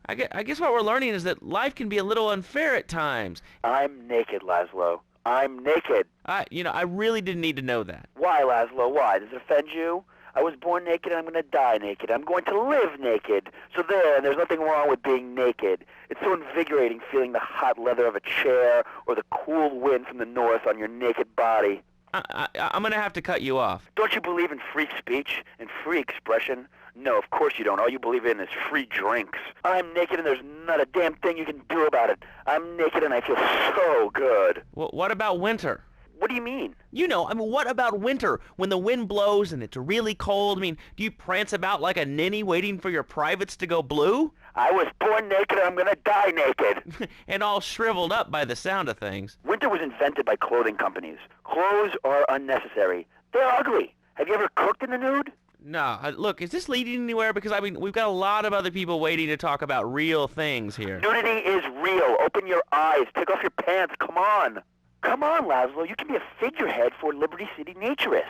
I guess what we're learning is that life can be a little unfair at times. I'm naked, Laszlo. I'm naked. I really didn't need to know that. Why, Laszlo? Why? Does it offend you? I was born naked and I'm going to die naked. I'm going to live naked. So there's nothing wrong with being naked. It's so invigorating feeling the hot leather of a chair or the cool wind from the north on your naked body. I'm going to have to cut you off. Don't you believe in free speech and free expression? No, of course you don't. All you believe in is free drinks. I'm naked and there's not a damn thing you can do about it. I'm naked and I feel so good. Well, what about winter? What do you mean? What about winter when the wind blows and it's really cold? I mean, do you prance about like a ninny waiting for your privates to go blue? I was born naked and I'm going to die naked. And all shriveled up by the sound of things. Winter was invented by clothing companies. Clothes are unnecessary. They're ugly. Have you ever cooked in the nude? No, look, is this leading anywhere? Because, I mean, we've got a lot of other people waiting to talk about real things here. Nudity is real. Open your eyes. Take off your pants. Come on. Come on, Laszlo. You can be a figurehead for Liberty City naturists.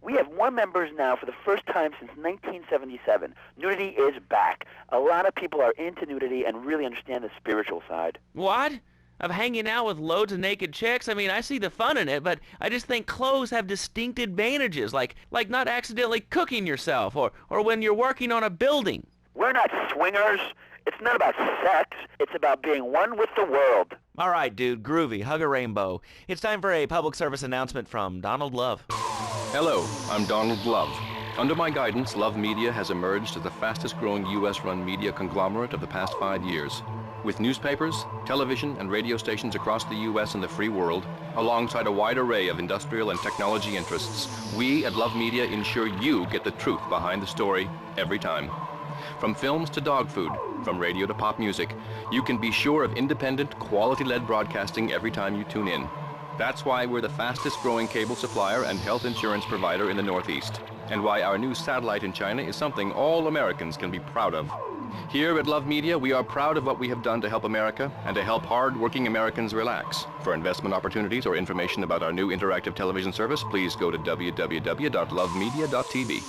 We have more members now for the first time since 1977. Nudity is back. A lot of people are into nudity and really understand the spiritual side. What? Of hanging out with loads of naked chicks? I mean, I see the fun in it, but I just think clothes have distinct advantages, like not accidentally cooking yourself, or when you're working on a building. We're not swingers. It's not about sex. It's about being one with the world. All right, dude, groovy, hug a rainbow. It's time for a public service announcement from Donald Love. Hello, I'm Donald Love. Under my guidance, Love Media has emerged as the fastest-growing U.S.-run media conglomerate of the past 5 years. With newspapers, television, and radio stations across the U.S. and the free world, alongside a wide array of industrial and technology interests, we at Love Media ensure you get the truth behind the story every time. From films to dog food, from radio to pop music, you can be sure of independent, quality-led broadcasting every time you tune in. That's why we're the fastest-growing cable supplier and health insurance provider in the Northeast, and why our new satellite in China is something all Americans can be proud of. Here at Love Media, we are proud of what we have done to help America and to help hard-working Americans relax. For investment opportunities or information about our new interactive television service, please go to www.lovemedia.tv.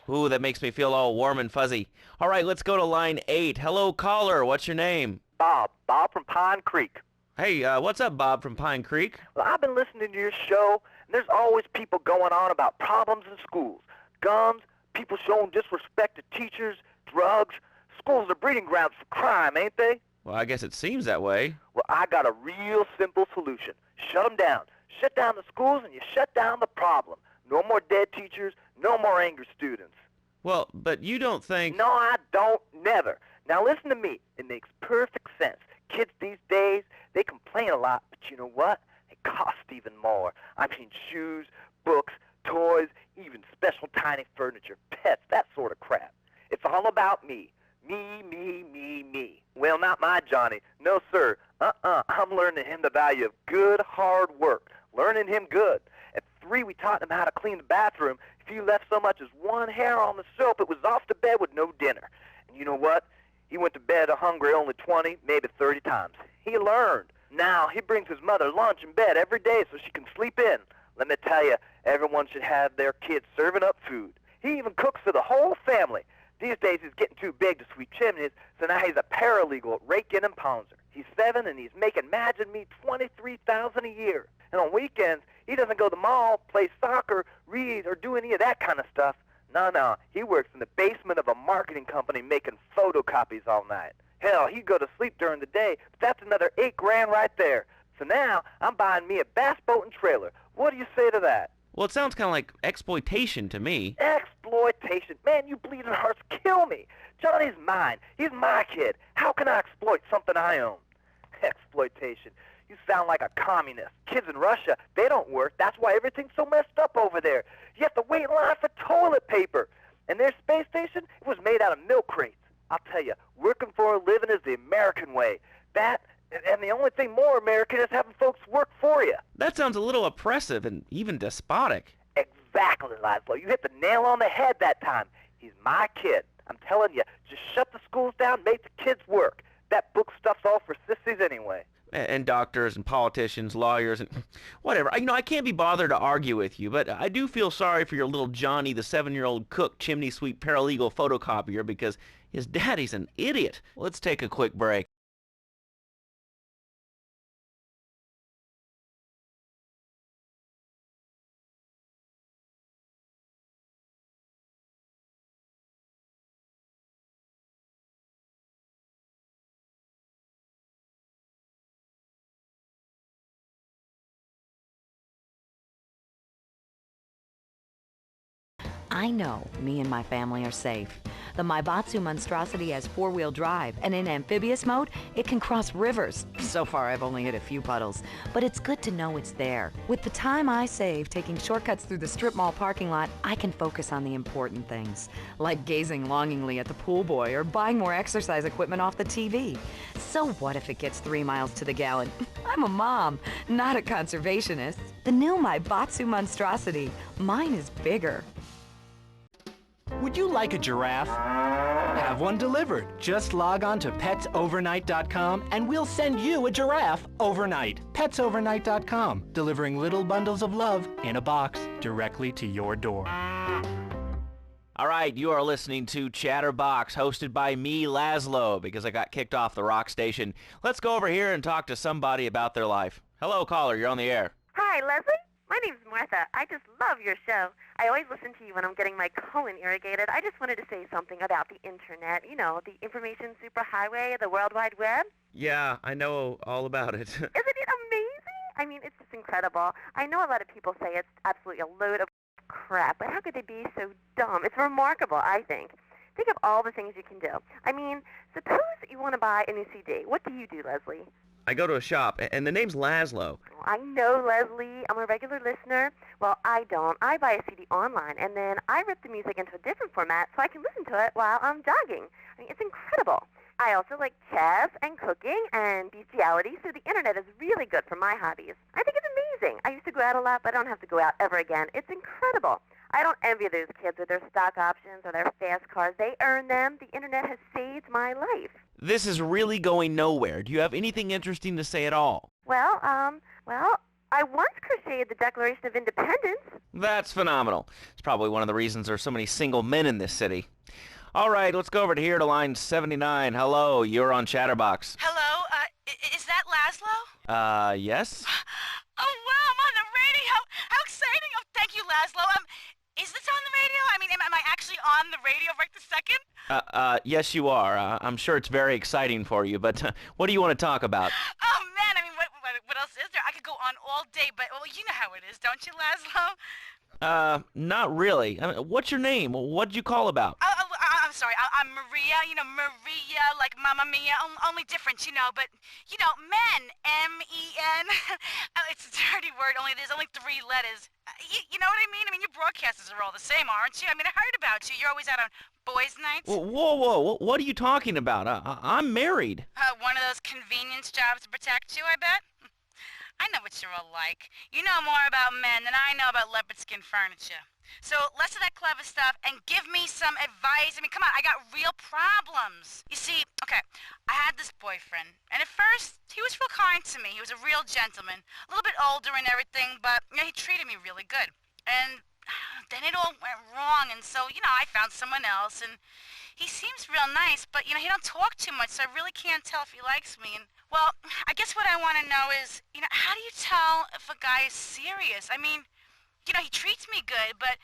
Ooh, that makes me feel all warm and fuzzy. All right, let's go to line 8. Hello, caller. What's your name? Bob from Pine Creek. Hey, what's up, Bob from Pine Creek? Well, I've been listening to your show, and there's always people going on about problems in schools. Guns, people showing disrespect to teachers, drugs. Schools are breeding grounds for crime, ain't they? Well, I guess it seems that way. Well, I got a real simple solution. Shut them down. Shut down the schools, and you shut down the problem. No more dead teachers, no more angry students. Well, but you don't think... No, I don't, never. Now listen to me. It makes perfect sense. Kids these days, they complain a lot, but you know what? They cost even more. I mean shoes, books, toys, even special tiny furniture, pets, that sort of crap. It's all about me. Me, me, me, me. Well, not my Johnny. No, sir. I'm learning him the value of good, hard work. Learning him good. At 3, we taught him how to clean the bathroom. If you left so much as one hair on the soap, it was off to bed with no dinner. And you know what? He went to bed hungry only 20, maybe 30 times. He learned. Now, he brings his mother lunch in bed every day so she can sleep in. Let me tell you, everyone should have their kids serving up food. He even cooks for the whole family. These days, he's getting too big to sweep chimneys, so now he's a paralegal at Rake-In and Pouncer. He's 7, and he's making, imagine me, $23,000 a year. And on weekends, he doesn't go to the mall, play soccer, read, or do any of that kind of stuff. No, he works in the basement of a marketing company making photocopies all night. Hell, he'd go to sleep during the day, but that's another $8,000 right there. So now, I'm buying me a bass boat and trailer. What do you say to that? Well, it sounds kind of like exploitation to me. Exploitation? Man, you bleeding hearts kill me. Johnny's mine. He's my kid. How can I exploit something I own? Exploitation. You sound like a communist. Kids in Russia, they don't work. That's why everything's so messed up over there. You have to wait in line for toilet paper. And their space station, it was made out of milk crates. I'll tell you, working for a living is the American way. That, and the only thing more American is having folks work for you. That sounds a little oppressive and even despotic. Exactly, Laszlo. You hit the nail on the head that time. He's my kid. I'm telling you, just shut the schools down, make the kids work. That book stuff's all for sissies anyway. And doctors and politicians, lawyers, and whatever. I can't be bothered to argue with you, but I do feel sorry for your little Johnny, the 7-year-old cook, chimney sweep, paralegal photocopier, because his daddy's an idiot. Let's take a quick break. I know me and my family are safe. The Maibatsu monstrosity has 4-wheel drive, and in amphibious mode, it can cross rivers. So far, I've only hit a few puddles, but it's good to know it's there. With the time I save taking shortcuts through the strip mall parking lot, I can focus on the important things, like gazing longingly at the pool boy or buying more exercise equipment off the TV. So what if it gets 3 miles to the gallon? I'm a mom, not a conservationist. The new Maibatsu monstrosity. Mine is bigger. Would you like a giraffe? Have one delivered. Just log on to petsovernight.com and we'll send you a giraffe overnight. Petsovernight.com, delivering little bundles of love in a box directly to your door. All right, you are listening to Chatterbox, hosted by me, Laszlo, because I got kicked off the rock station. Let's go over here and talk to somebody about their life. Hello, caller, you're on the air. Hi, Leslie. My name's Martha. I just love your show. I always listen to you when I'm getting my colon irrigated. I just wanted to say something about the internet. You know, the information superhighway, the World Wide Web. Yeah, I know all about it. Isn't it amazing? I mean, it's just incredible. I know a lot of people say it's absolutely a load of crap, but how could they be so dumb? It's remarkable, I think. Think of all the things you can do. I mean, suppose you want to buy a new CD. What do you do, Leslie? I go to a shop, and the name's Laszlo. I know, Leslie. I'm a regular listener. Well, I don't. I buy a CD online, and then I rip the music into a different format so I can listen to it while I'm jogging. I mean, it's incredible. I also like chess and cooking and bestiality, so the internet is really good for my hobbies. I think it's amazing. I used to go out a lot, but I don't have to go out ever again. It's incredible. I don't envy those kids with their stock options or their fast cars. They earn them. The internet has saved my life. This is really going nowhere. Do you have anything interesting to say at all? Well, I once crocheted the Declaration of Independence. That's phenomenal. It's probably one of the reasons there's so many single men in this city. All right, let's go over to here to line 79. Hello, you're on Chatterbox. Hello, is that Laszlo? Yes? Oh, wow, I'm on the radio. How exciting. Oh, thank you, Laszlo. Is this on the radio? I mean, am I actually on the radio right this second? Yes, you are. I'm sure it's very exciting for you, but what do you want to talk about? Oh, man, I mean, what else is there? I could go on all day, but, well, you know how it is, don't you, Laszlo? Not really. I mean, what's your name? What'd you call about? I'm sorry, I'm Maria, you know, Maria, like Mamma Mia, only different, you know, but, you know, men, M-E-N, it's a dirty word, there's only 3 letters. You know what I mean? I mean, you broadcasters are all the same, aren't you? I mean, I heard about you. You're always out on boys' nights. Whoa, what are you talking about? I'm married. One of those convenience jobs to protect you, I bet? I know what you're all like. You know more about men than I know about leopard skin furniture. So less of that clever stuff and give me some advice. I mean, come on, I got real problems. You see, okay, I had this boyfriend, and at first, he was real kind to me. He was a real gentleman, a little bit older and everything, but, you know, he treated me really good. And then it all went wrong, and so, you know, I found someone else, and he seems real nice, but, you know, he don't talk too much, so I really can't tell if he likes me. And, well, I guess what I want to know is, you know, how do you tell if a guy is serious? I mean, you know, he treats me good, but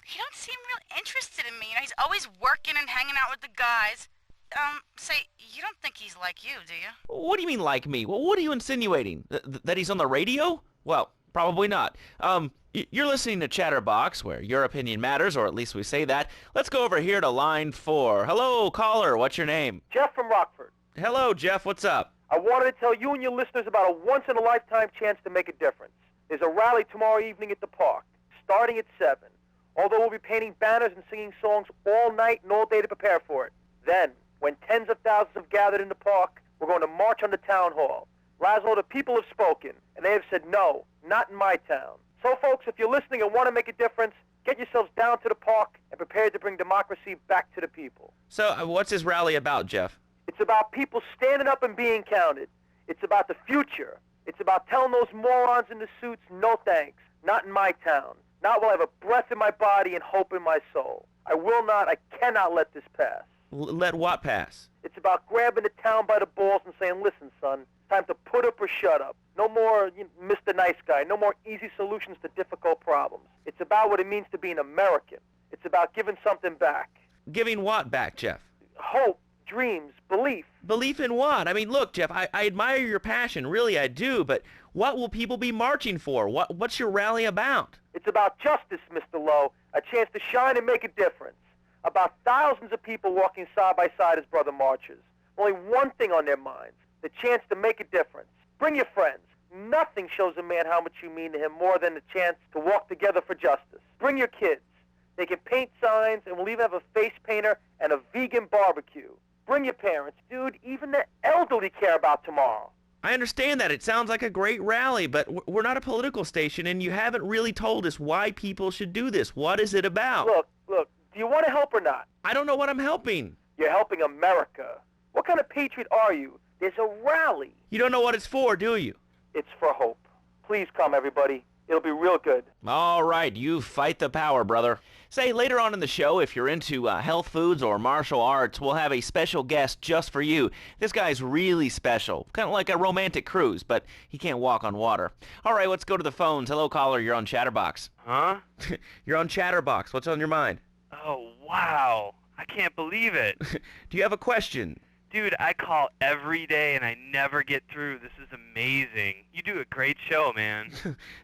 he don't seem real interested in me. You know, he's always working and hanging out with the guys. Say, you don't think he's like you, do you? What do you mean like me? Well, what are you insinuating? That he's on the radio? Well, probably not. You're listening to Chatterbox, where your opinion matters, or at least we say that. Let's go over here to line 4. Hello, caller. What's your name? Jeff from Rockford. Hello, Jeff. What's up? I wanted to tell you and your listeners about a once-in-a-lifetime chance to make a difference. There's a rally tomorrow evening at the park, starting at 7. Although we'll be painting banners and singing songs all night and all day to prepare for it. Then, when tens of thousands have gathered in the park, we're going to march on the town hall. Laszlo, the people have spoken, and they have said no, not in my town. So, folks, if you're listening and want to make a difference, get yourselves down to the park and prepare to bring democracy back to the people. So, what's this rally about, Jeff? It's about people standing up and being counted. It's about the future. It's about telling those morons in the suits, no thanks, not in my town. Not while I have a breath in my body and hope in my soul. I cannot let this pass. Let what pass? It's about grabbing the town by the balls and saying, listen, son, time to put up or shut up. No more Mr. Nice Guy. No more easy solutions to difficult problems. It's about what it means to be an American. It's about giving something back. Giving what back, Jeff? Hope, dreams, belief. Belief in what? I mean, look, Jeff, I admire your passion. Really, I do. But what will people be marching for? What's your rally about? It's about justice, Mr. Lowe. A chance to shine and make a difference. About thousands of people walking side by side as brother marchers. Only one thing on their minds. The chance to make a difference. Bring your friends. Nothing shows a man how much you mean to him more than the chance to walk together for justice. Bring your kids. They can paint signs, and we'll even have a face painter and a vegan barbecue. Bring your parents. Dude, even the elderly care about tomorrow. I understand that. It sounds like a great rally, but we're not a political station, and you haven't really told us why people should do this. What is it about? Look, do you want to help or not? I don't know what I'm helping. You're helping America. What kind of patriot are you? There's a rally. You don't know what it's for, do you? It's for hope. Please come, everybody. It'll be real good. All right, you fight the power, brother. Say, later on in the show, if you're into health foods or martial arts, we'll have a special guest just for you. This guy's really special, kind of like a romantic cruise, but he can't walk on water. All right, let's go to the phones. Hello, caller, you're on Chatterbox. Huh? You're on Chatterbox. What's on your mind? Oh, wow. I can't believe it. Do you have a question? Dude, I call every day and I never get through. This is amazing. You do a great show, man.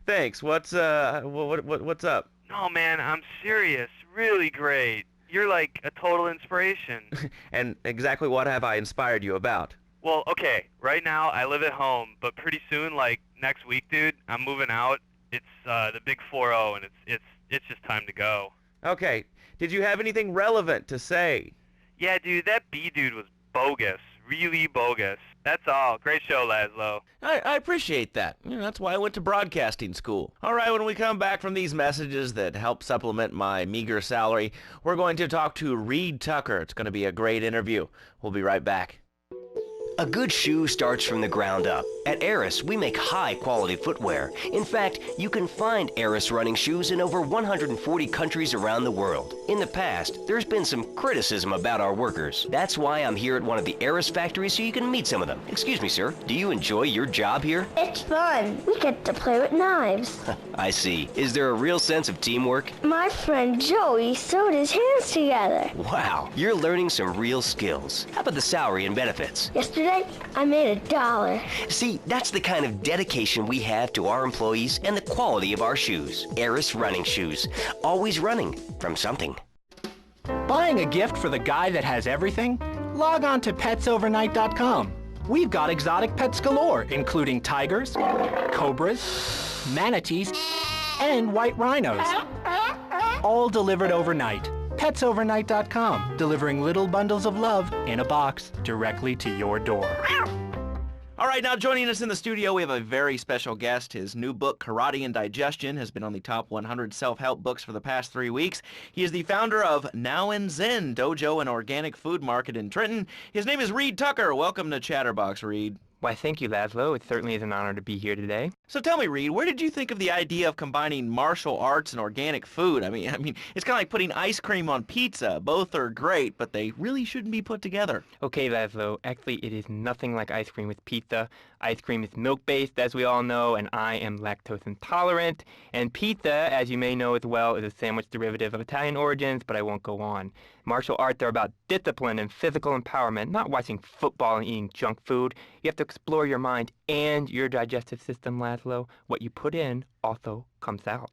Thanks. What's up? No, man, I'm serious. Really great. You're like a total inspiration. And exactly what have I inspired you about? Well, okay, right now I live at home, but pretty soon, like next week, dude, I'm moving out. It's the big 4-0, and it's just time to go. Okay. Did you have anything relevant to say? Yeah, dude, that B dude was bogus. Really bogus. That's all. Great show, Laszlo. I appreciate that. That's why I went to broadcasting school. All right, when we come back from these messages that help supplement my meager salary, we're going to talk to Reed Tucker. It's going to be a great interview. We'll be right back. A good shoe starts from the ground up. At Eris, we make high-quality footwear. In fact, you can find Eris running shoes in over 140 countries around the world. In the past, there's been some criticism about our workers. That's why I'm here at one of the Eris factories so you can meet some of them. Excuse me, sir. Do you enjoy your job here? It's fun. We get to play with knives. I see. Is there a real sense of teamwork? My friend Joey sewed his hands together. Wow, you're learning some real skills. How about the salary and benefits? Yesterday, I made $1. See, that's the kind of dedication we have to our employees and the quality of our shoes. Eris running shoes. Always running from something. Buying a gift for the guy that has everything? Log on to petsovernight.com. We've got exotic pets galore, including tigers, cobras, manatees, and white rhinos. All delivered overnight. petsovernight.com, delivering little bundles of love in a box directly to your door. All right, now joining us in the studio, we have a very special guest. His new book, Karate and Digestion, has been on the top 100 self-help books for the past 3 weeks. He is the founder of Now and Zen Dojo and Organic Food Market in Trenton. His name is Reed Tucker. Welcome to Chatterbox, Reed. Why, thank you, Laszlo. It certainly is an honor to be here today. So tell me, Reed, where did you think of the idea of combining martial arts and organic food? I mean, it's kind of like putting ice cream on pizza. Both are great, but they really shouldn't be put together. Okay, Laszlo. Actually, it is nothing like ice cream with pizza. Ice cream is milk-based, as we all know, and I am lactose intolerant. And pizza, as you may know as well, is a sandwich derivative of Italian origins, but I won't go on. Martial arts are about discipline and physical empowerment, not watching football and eating junk food. You have to explore your mind and your digestive system, Laszlo. What you put in also comes out.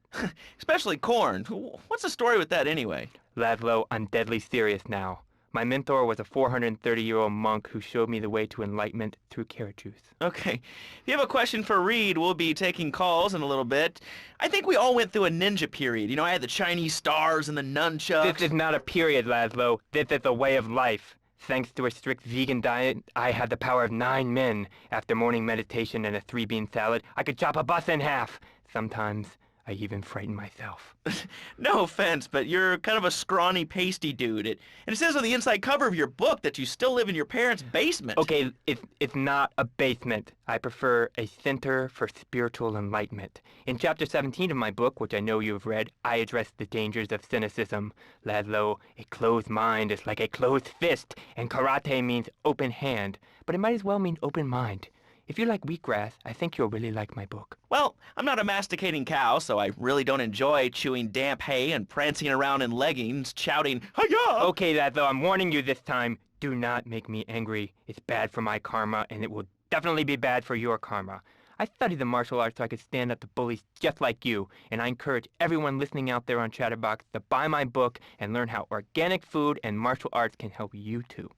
Especially corn. What's the story with that anyway? Laszlo, I'm deadly serious now. My mentor was a 430-year-old monk who showed me the way to enlightenment through carrot juice. Okay. If you have a question for Reed, we'll be taking calls in a little bit. I think we all went through a ninja period. You know, I had the Chinese stars and the nunchucks. This is not a period, Laszlo. This is a way of life. Thanks to a strict vegan diet, I had the power of 9 men. After morning meditation and a 3-bean salad, I could chop a bus in half. Sometimes I even frighten myself. No offense, but you're kind of a scrawny, pasty dude. And it says on the inside cover of your book that you still live in your parents' basement. Okay, it's not a basement. I prefer a center for spiritual enlightenment. In chapter 17 of my book, which I know you have read, I address the dangers of cynicism. Laszlo, a closed mind is like a closed fist, and karate means open hand, but it might as well mean open mind. If you like wheatgrass, I think you'll really like my book. Well, I'm not a masticating cow, so I really don't enjoy chewing damp hay and prancing around in leggings, shouting, "Hi-ya!" Okay, Laszlo, I'm warning you this time. Do not make me angry. It's bad for my karma, and it will definitely be bad for your karma. I studied the martial arts so I could stand up to bullies just like you, and I encourage everyone listening out there on Chatterbox to buy my book and learn how organic food and martial arts can help you too.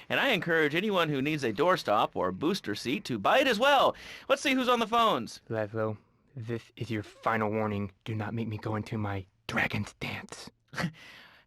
And I encourage anyone who needs a doorstop or booster seat to buy it as well. Let's see who's on the phones. Laszlo, this is your final warning. Do not make me go into my dragon's dance.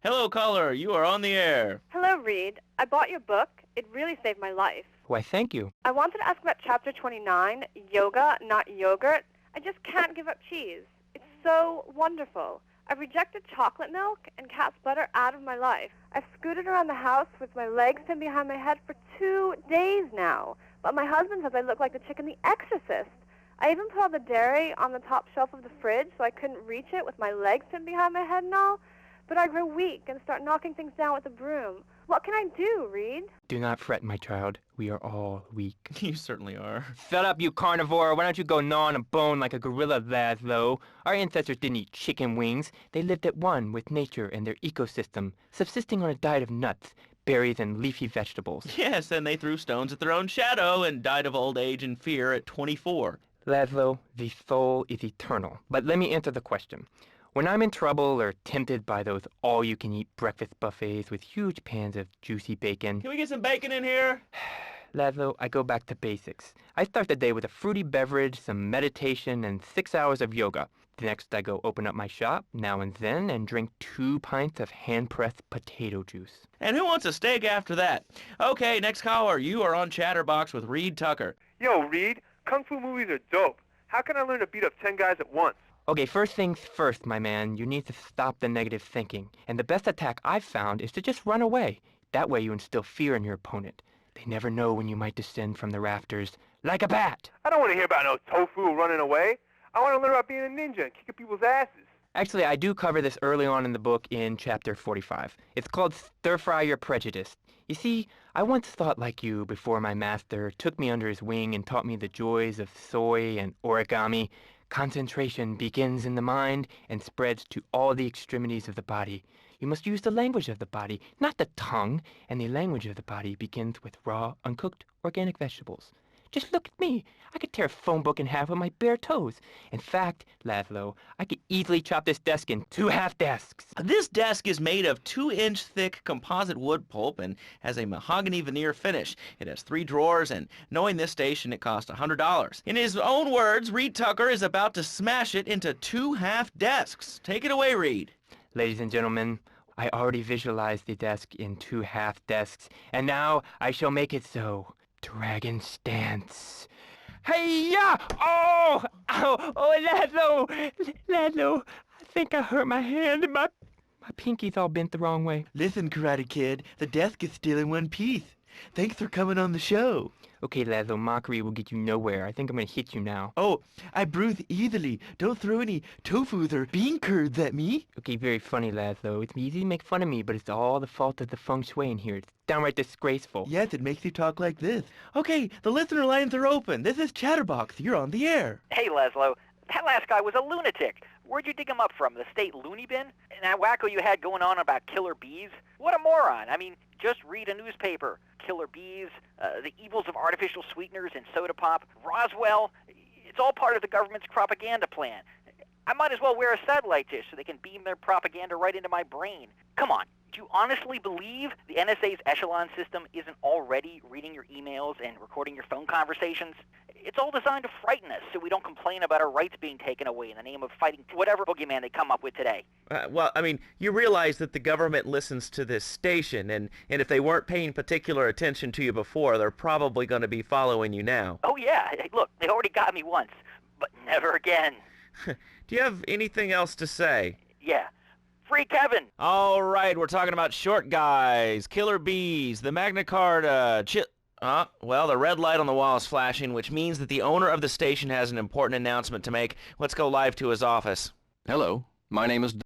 Hello, caller. You are on the air. Hello, Reed. I bought your book. It really saved my life. Why, thank you. I wanted to ask about Chapter 29, Yoga, Not Yogurt. I just can't give up cheese. It's so wonderful. I've rejected chocolate milk and cat's butter out of my life. I've scooted around the house with my legs pinned behind my head for 2 days now. But my husband says I look like the chick in The Exorcist. I even put all the dairy on the top shelf of the fridge so I couldn't reach it with my legs pinned behind my head and all. But I grow weak and start knocking things down with a broom. What can I do, Reed? Do not fret, my child. We are all weak. You certainly are. Shut up, you carnivore. Why don't you go gnaw on a bone like a gorilla, Laszlo? Our ancestors didn't eat chicken wings. They lived at one with nature and their ecosystem, subsisting on a diet of nuts, berries, and leafy vegetables. Yes, and they threw stones at their own shadow and died of old age and fear at 24. Laszlo, the soul is eternal. But let me answer the question. When I'm in trouble or tempted by those all-you-can-eat breakfast buffets with huge pans of juicy bacon... Can we get some bacon in here? Laszlo, I go back to basics. I start the day with a fruity beverage, some meditation, and 6 hours of yoga. Next, I go open up my shop, now and then, and drink 2 pints of hand-pressed potato juice. And who wants a steak after that? Okay, next caller. You are on Chatterbox with Reed Tucker. Yo, Reed, Kung Fu movies are dope. How can I learn to beat up 10 guys at once? Okay, first things first, my man. You need to stop the negative thinking. And the best attack I've found is to just run away. That way you instill fear in your opponent. They never know when you might descend from the rafters like a bat. I don't want to hear about no tofu running away. I want to learn about being a ninja and kicking people's asses. Actually, I do cover this early on in the book in chapter 45. It's called Stir Fry Your Prejudice. You see, I once thought like you before my master took me under his wing and taught me the joys of soy and origami. Concentration begins in the mind and spreads to all the extremities of the body. You must use the language of the body, not the tongue, and the language of the body begins with raw, uncooked, organic vegetables. Just look at me. I could tear a phone book in half with my bare toes. In fact, Laszlo, I could easily chop this desk in 2 half desks. This desk is made of 2-inch thick composite wood pulp and has a mahogany veneer finish. It has 3 drawers, and knowing this station, it cost $100. In his own words, Reed Tucker is about to smash it into 2 half desks. Take it away, Reed. Ladies and gentlemen, I already visualized the desk in 2 half desks, and now I shall make it so. Dragon stance. Hey-ya! Oh! Ow! Oh, Laszlo, I think I hurt my hand and my pinky's all bent the wrong way. Listen, Karate Kid, the desk is still in one piece. Thanks for coming on the show. Okay, Laszlo, mockery will get you nowhere. I think I'm gonna hit you now. Oh, I bruise easily. Don't throw any tofus or bean curds at me. Okay, very funny, Laszlo. It's easy to make fun of me, but it's all the fault of the feng shui in here. It's downright disgraceful. Yes, it makes you talk like this. Okay, the listener lines are open. This is Chatterbox. You're on the air. Hey, Laszlo. That last guy was a lunatic. Where'd you dig him up from? The state loony bin? And that wacko you had going on about killer bees? What a moron. I mean, just read a newspaper. Killer bees, the evils of artificial sweeteners in soda pop, Roswell. It's all part of the government's propaganda plan. I might as well wear a satellite dish so they can beam their propaganda right into my brain. Come on. Do you honestly believe the NSA's echelon system isn't already reading your emails and recording your phone conversations? It's all designed to frighten us so we don't complain about our rights being taken away in the name of fighting whatever boogeyman they come up with today. Well, I mean, you realize that the government listens to this station, and if they weren't paying particular attention to you before, they're probably going to be following you now. Oh, yeah. Hey, look, they already got me once, but never again. Do you have anything else to say? Yeah. Free Kevin! All right, we're talking about short guys, killer bees, the Magna Carta, well, the red light on the wall is flashing, which means that the owner of the station has an important announcement to make. Let's go live to his office. Hello, my name is